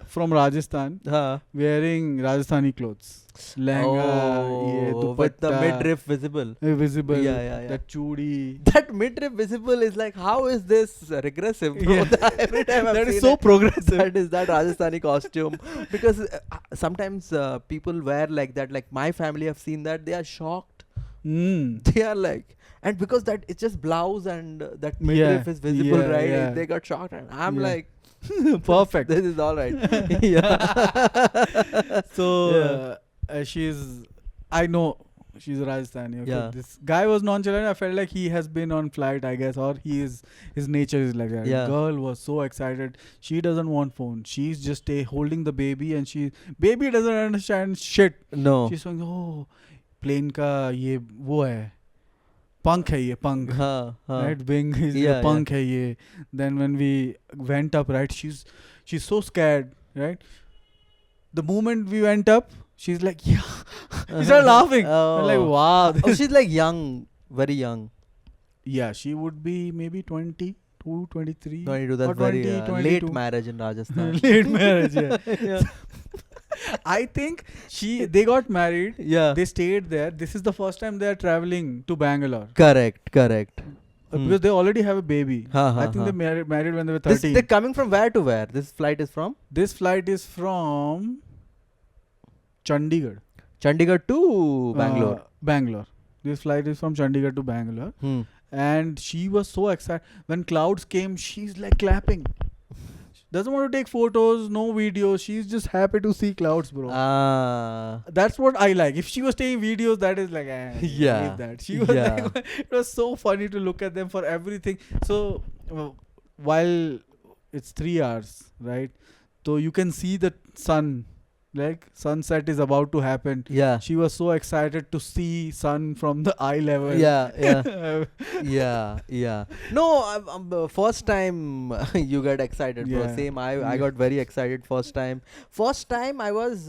S2: from Rajasthan,
S1: Huh.
S2: wearing Rajasthani clothes. Lehenga,
S1: with the
S2: dupatta,
S1: midriff visible.
S2: visible.
S1: Yeah.
S2: That chudi.
S1: That midriff visible is like, how is this regressive, bro?
S2: Yeah.
S1: Every time I've
S2: That is
S1: seen
S2: so
S1: it,
S2: progressive.
S1: that is that Rajasthani costume. Because sometimes people wear like that. Like my family have seen that. They are shocked. They are like, and because that it's just blouse and that midriff is visible, right?
S2: Yeah.
S1: They got shocked, and I'm like,
S2: perfect.
S1: This is all right. Yeah.
S2: So I know she's Rajasthani. Okay?
S1: Yeah.
S2: This guy was nonchalant. I felt like he has been on flight, I guess, or his nature is like that.
S1: Yeah.
S2: Girl was so excited. She doesn't want phone. She's just holding the baby, and baby doesn't understand shit.
S1: No.
S2: She's saying, oh, plane ka ye wo hai. Punk hai ye, punk. Right? Wing is the punk hai ye. Then when we went up, right, she's so scared, right? The moment we went up, She's like, yeah. She started laughing. I'm like,
S1: Oh.
S2: wow.
S1: Oh, she's like young, very young.
S2: Yeah, she would be maybe 22, 23.
S1: 22, that's
S2: or
S1: very
S2: 20,
S1: late
S2: 22.
S1: marriage in Rajasthan.
S2: Late marriage, yeah.
S1: Yeah.
S2: I think they got married.
S1: Yeah.
S2: They stayed there. This is the first time they are traveling to Bangalore.
S1: Correct.
S2: Because they already have a baby.
S1: Ha, ha,
S2: I think
S1: ha.
S2: they married when they were
S1: This
S2: 13.
S1: they're coming from where to where? This flight is from
S2: This flight is from Chandigarh.
S1: Chandigarh to Bangalore.
S2: Bangalore. This flight is from Chandigarh to Bangalore.
S1: Hmm.
S2: And she was so excited. When clouds came, she's like clapping. Doesn't want to take photos, no videos. She's just happy to see clouds, bro.
S1: Ah.
S2: That's what I like. If she was taking videos, that is like,
S1: Yeah.
S2: leave that. She was
S1: Yeah.
S2: like, it was so funny to look at them for everything. So while it's 3 hours, right? So you can see the sun, like sunset is about to happen.
S1: Yeah.
S2: She was so excited to see sun from the eye level.
S1: Yeah. Yeah. No, first time you get excited, bro.
S2: Yeah.
S1: Same. I
S2: Yeah.
S1: got very excited first time. First time I was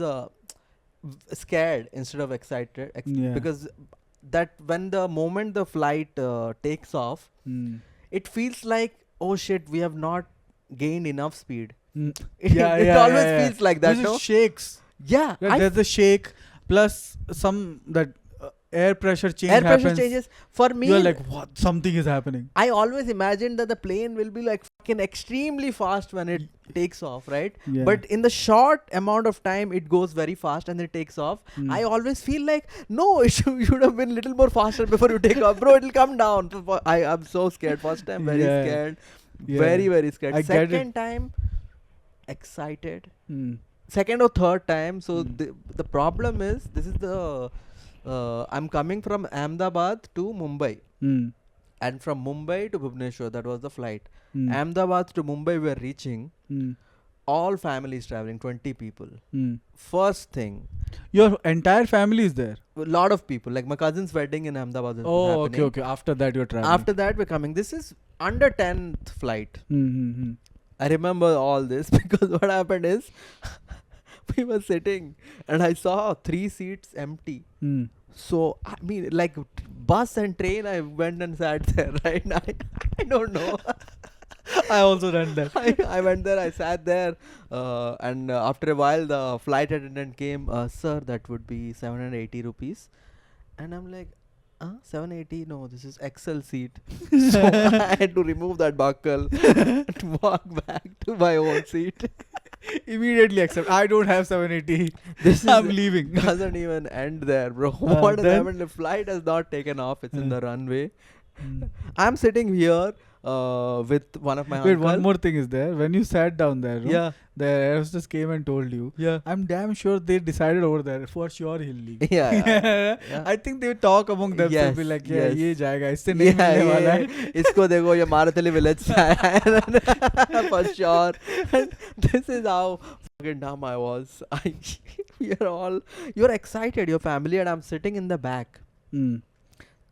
S1: scared instead of excited
S2: Yeah.
S1: because that when the moment the flight takes off,
S2: Mm.
S1: it feels like, oh shit, we have not gained enough speed.
S2: Mm.
S1: It always feels like that,
S2: Because
S1: no?
S2: it shakes.
S1: Yeah.
S2: Yeah, there's a shake plus some that air pressure change
S1: Air pressure
S2: happens.
S1: changes. For me,
S2: You're like, what? Something is happening.
S1: I always imagined that the plane will be like fucking extremely fast when it takes off, right?
S2: Yeah.
S1: But in the short amount of time, it goes very fast and it takes off.
S2: Mm.
S1: I always feel like, no, you should have been a little more faster before you take off. Bro, it'll come down. I'm so scared. First time, very
S2: Yeah.
S1: scared.
S2: Yeah.
S1: Very, very scared.
S2: I get it.
S1: Second time, excited.
S2: Mm.
S1: Second or third time. So
S2: Mm.
S1: the problem is, this is the... I'm coming from Ahmedabad to Mumbai.
S2: Mm.
S1: And from Mumbai to Bhubaneswar, that was the flight.
S2: Mm.
S1: Ahmedabad to Mumbai, we are reaching.
S2: Mm.
S1: All families traveling, 20 people.
S2: Mm.
S1: First thing,
S2: Your entire family is there.
S1: a lot of people. Like my cousin's wedding in Ahmedabad is
S2: Oh,
S1: happening.
S2: okay. After that, you're traveling.
S1: After that, we're coming. This is under 10th flight.
S2: Mm-hmm.
S1: I remember all this because what happened is we were sitting and I saw 3 seats empty.
S2: Mm.
S1: So, I mean, like bus and train, I went and sat there, right? I don't know.
S2: I also done that.
S1: I went there, I sat there, and after a while, the flight attendant came, sir, that would be 780 rupees. And I'm like, 780? No, this is XL seat. So I had to remove that buckle and walk back to my own seat.
S2: Immediately accept. I don't have 780.
S1: This
S2: I'm
S1: is
S2: leaving.
S1: doesn't even end there, bro. What has
S2: then?
S1: happened? The flight has not taken off. It's in the runway.
S2: Mm.
S1: I'm sitting here with one of my
S2: Wait,
S1: uncle.
S2: one more thing is there. When you sat down there, no?
S1: Yeah.
S2: The air hostess came and told you.
S1: Yeah.
S2: I'm damn sure they decided over there. For sure he'll leave.
S1: Yeah.
S2: I think they talk among themselves. Be
S1: Yes,
S2: like, yeah,
S1: yes.
S2: ये जाएगा. इससे नहीं मिलने वाला है.
S1: इसको देखो ये मारुतली village से आया है for sure. And this is how fucking dumb I was. You're excited, your family, and I'm sitting in the back.
S2: Mm.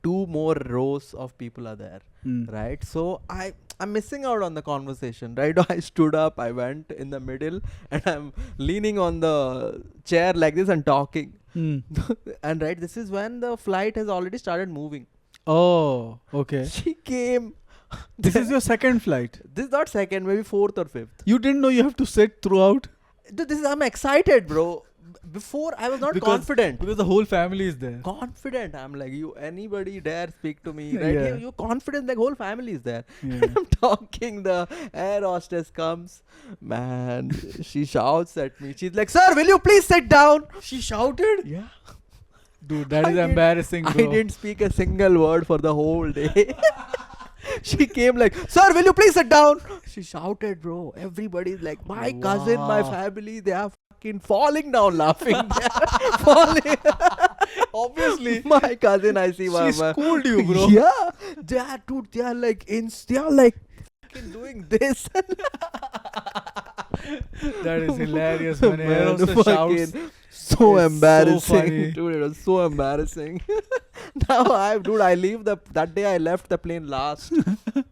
S1: 2 more rows of people are there,
S2: Mm.
S1: right? So I'm missing out on the conversation, right? I stood up, I went in the middle, and I'm leaning on the chair like this and talking.
S2: Mm.
S1: And right, this is when the flight has already started moving.
S2: Oh, okay.
S1: She came.
S2: This is your second flight.
S1: This is not second, maybe 4th or 5th.
S2: You didn't know you have to sit throughout?
S1: Dude, I'm excited, bro. Before I was not confident.
S2: Because the whole family is there.
S1: Confident. I'm like, anybody dare speak to me, right?
S2: Yeah.
S1: You're confident, like whole family is there.
S2: Yeah.
S1: I'm talking, the air hostess comes. Man, she shouts at me. She's like, sir, will you please sit down?
S2: She shouted?
S1: Yeah.
S2: Dude, that
S1: I
S2: is
S1: didn't-
S2: embarrassing,
S1: I
S2: bro.
S1: didn't speak a single word for the whole day. She came like, sir, will you please sit down? She shouted, bro. Everybody's like, my cousin, my
S2: Wow.
S1: family, they are fucking falling down laughing. They are falling.
S2: Obviously.
S1: My cousin, I see.
S2: She schooled you, bro.
S1: Yeah. They are, dude, they are like, fucking doing this.
S2: That is hilarious, man.
S1: Man,
S2: Air hostess shouts.
S1: fucking so
S2: It's
S1: embarrassing,
S2: so funny.
S1: dude. It was so embarrassing. Now I leave that day. I left the plane last.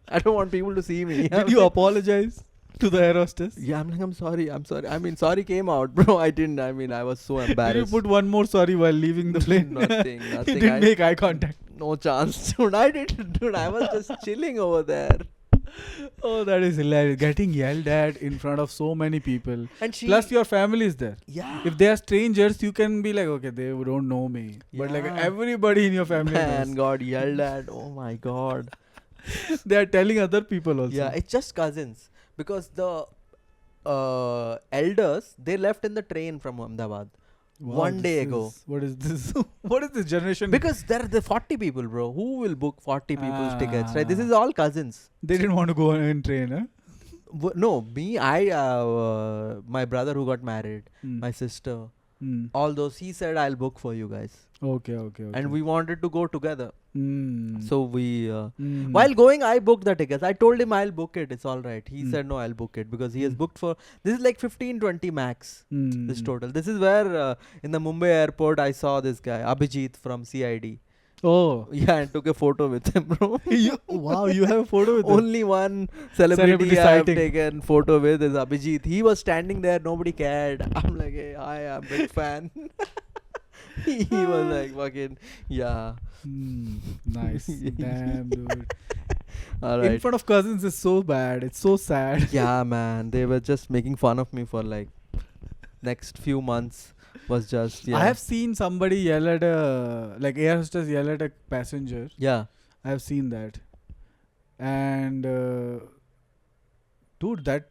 S1: I don't want people to see me.
S2: Did you apologize? to the air hostess?
S1: Yeah, I'm like, I'm sorry. I mean, sorry came out, bro. I didn't. I mean, I was so embarrassed.
S2: Did you put one more sorry while leaving the plane?
S1: Nothing.
S2: You didn't make eye contact.
S1: No chance, dude. I didn't, dude. I was just chilling over there.
S2: Oh, that is hilarious. Getting yelled at in front of so many people.
S1: And she.
S2: Plus, your family is there.
S1: Yeah.
S2: If they are strangers, you can be like, okay, they don't know me. But like
S1: Yeah.
S2: everybody in your family
S1: Man
S2: knows.
S1: got yelled at. Oh my god.
S2: They are telling other people also.
S1: Yeah, it's just cousins because the elders they left in the train from Ahmedabad
S2: Wow,
S1: one day ago.
S2: What is this? What is this generation?
S1: Because there are the 40 people, bro. Who will book 40 people's tickets, right? This
S2: Ah.
S1: is all cousins.
S2: They didn't want to go in train, huh?
S1: No, me, my brother who got married, my sister, all those. He said, "I'll book for you guys,"
S2: Okay.
S1: and we wanted to go together. So we,
S2: Mm.
S1: while going, I booked the tickets. I told him I'll book it. It's all right. He said no, I'll book it because he has booked for. This is like 15-20 max. This total. This is where in the Mumbai airport I saw this guy Abhijit from CID.
S2: Oh.
S1: Yeah, and took a photo with him, bro.
S2: Wow, you have a photo with him.
S1: Only one celebrity I have
S2: sighting.
S1: taken photo with is Abhijit. He was standing there, nobody cared. I'm like, hey, hi, I'm a big fan. He was like, fucking, yeah.
S2: Nice. Damn, dude.
S1: All
S2: In
S1: right.
S2: front of cousins is so bad. It's so sad.
S1: Yeah, man. They were just making fun of me for like next few months. Was just, yeah.
S2: I have seen somebody yell at like air hostess yell at a passenger.
S1: Yeah.
S2: I have seen that. And dude, that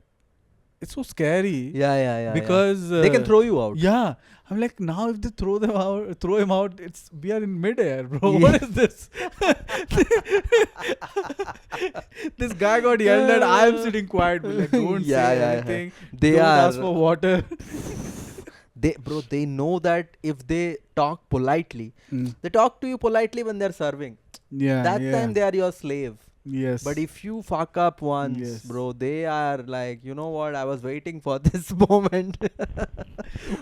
S2: it's so scary.
S1: Yeah.
S2: Because
S1: they can throw you out.
S2: Yeah, I'm like, now if they throw him out, we are in midair, bro.
S1: Yeah.
S2: What is this? This guy got yelled at. I am sitting quiet, but like, don't say anything.
S1: They
S2: don't
S1: are.
S2: ask for water.
S1: They know that if they talk politely, they talk to you politely when they're serving.
S2: Yeah.
S1: That time they are your slave.
S2: Yes.
S1: But if you fuck up once,
S2: Yes.
S1: bro, they are like, you know what? I was waiting for this moment.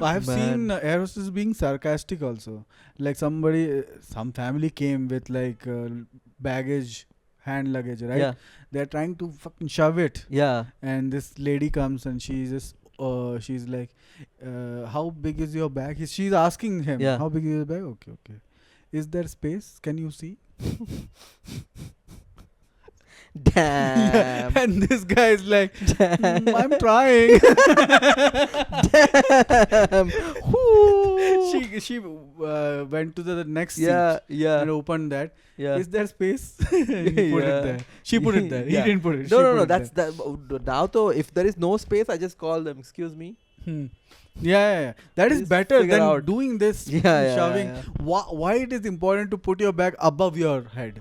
S2: I have seen
S1: Man.
S2: air hostesses being sarcastic also. Like somebody, some family came with like baggage, hand luggage, right?
S1: Yeah.
S2: They're trying to fucking shove it.
S1: Yeah.
S2: And this lady comes and she's like, how big is your bag? She's asking him,
S1: Yeah.
S2: how big is your bag? Okay. Is there space? Can you see?
S1: Damn.
S2: And this guy is like,
S1: Damn.
S2: I'm trying.
S1: Damn. Whoo.
S2: she went to the next
S1: Yeah.
S2: seat
S1: Yeah.
S2: and opened that.
S1: Yeah.
S2: Is there space? He put it there. She put it there.
S1: Yeah.
S2: He didn't put it. She
S1: No.
S2: put it
S1: That's
S2: there.
S1: now though. If there is no space, I just call them. Excuse me.
S2: Yeah. That is
S1: Just
S2: better
S1: figure
S2: than
S1: out.
S2: doing this
S1: Yeah.
S2: shoving.
S1: Yeah.
S2: Why it is important to put your bag above your head?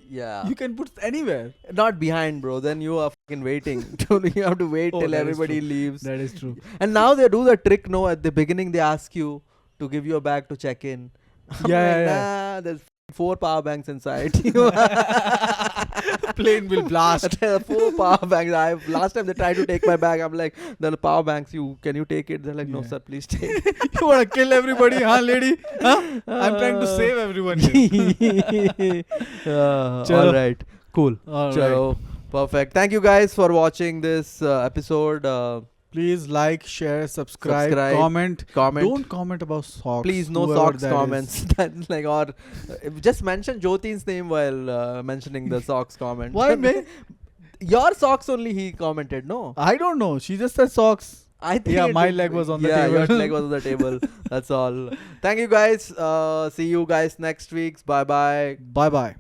S1: Yeah.
S2: You can put anywhere.
S1: Not behind, bro. Then you are fucking waiting. You have to wait
S2: Oh,
S1: till
S2: that is
S1: everybody
S2: true.
S1: leaves.
S2: That is true.
S1: And now they do the trick. No, at the beginning they ask you to give your bag to check in. I'm like, nah, there's 4 power banks inside.
S2: Plane will blast.
S1: There are 4 power banks. Last time they tried to take my bag, I'm like, the power banks. Can you take it? They're like, no,
S2: Yeah.
S1: sir, please take.
S2: You want to kill everybody, huh, lady? Huh? I'm trying to save everyone here. Chalo.
S1: All right, cool.
S2: All
S1: Chalo.
S2: right.
S1: Perfect. Thank you guys for watching this episode.
S2: Please like, share, subscribe,
S1: Subscribe.
S2: comment.
S1: Comment.
S2: Don't comment about socks.
S1: Please, no
S2: whoever
S1: socks
S2: that
S1: comments. That's like, or just mention Jyotin's name while mentioning the socks comment.
S2: Why, man?
S1: Your socks only he commented, no?
S2: I don't know. She just said socks.
S1: I think
S2: Yeah,
S1: it
S2: my
S1: would
S2: leg
S1: be-
S2: was on the
S1: yeah,
S2: table.
S1: your leg was on the table. That's all. Thank you guys. See you guys next week. Bye bye.
S2: Bye bye.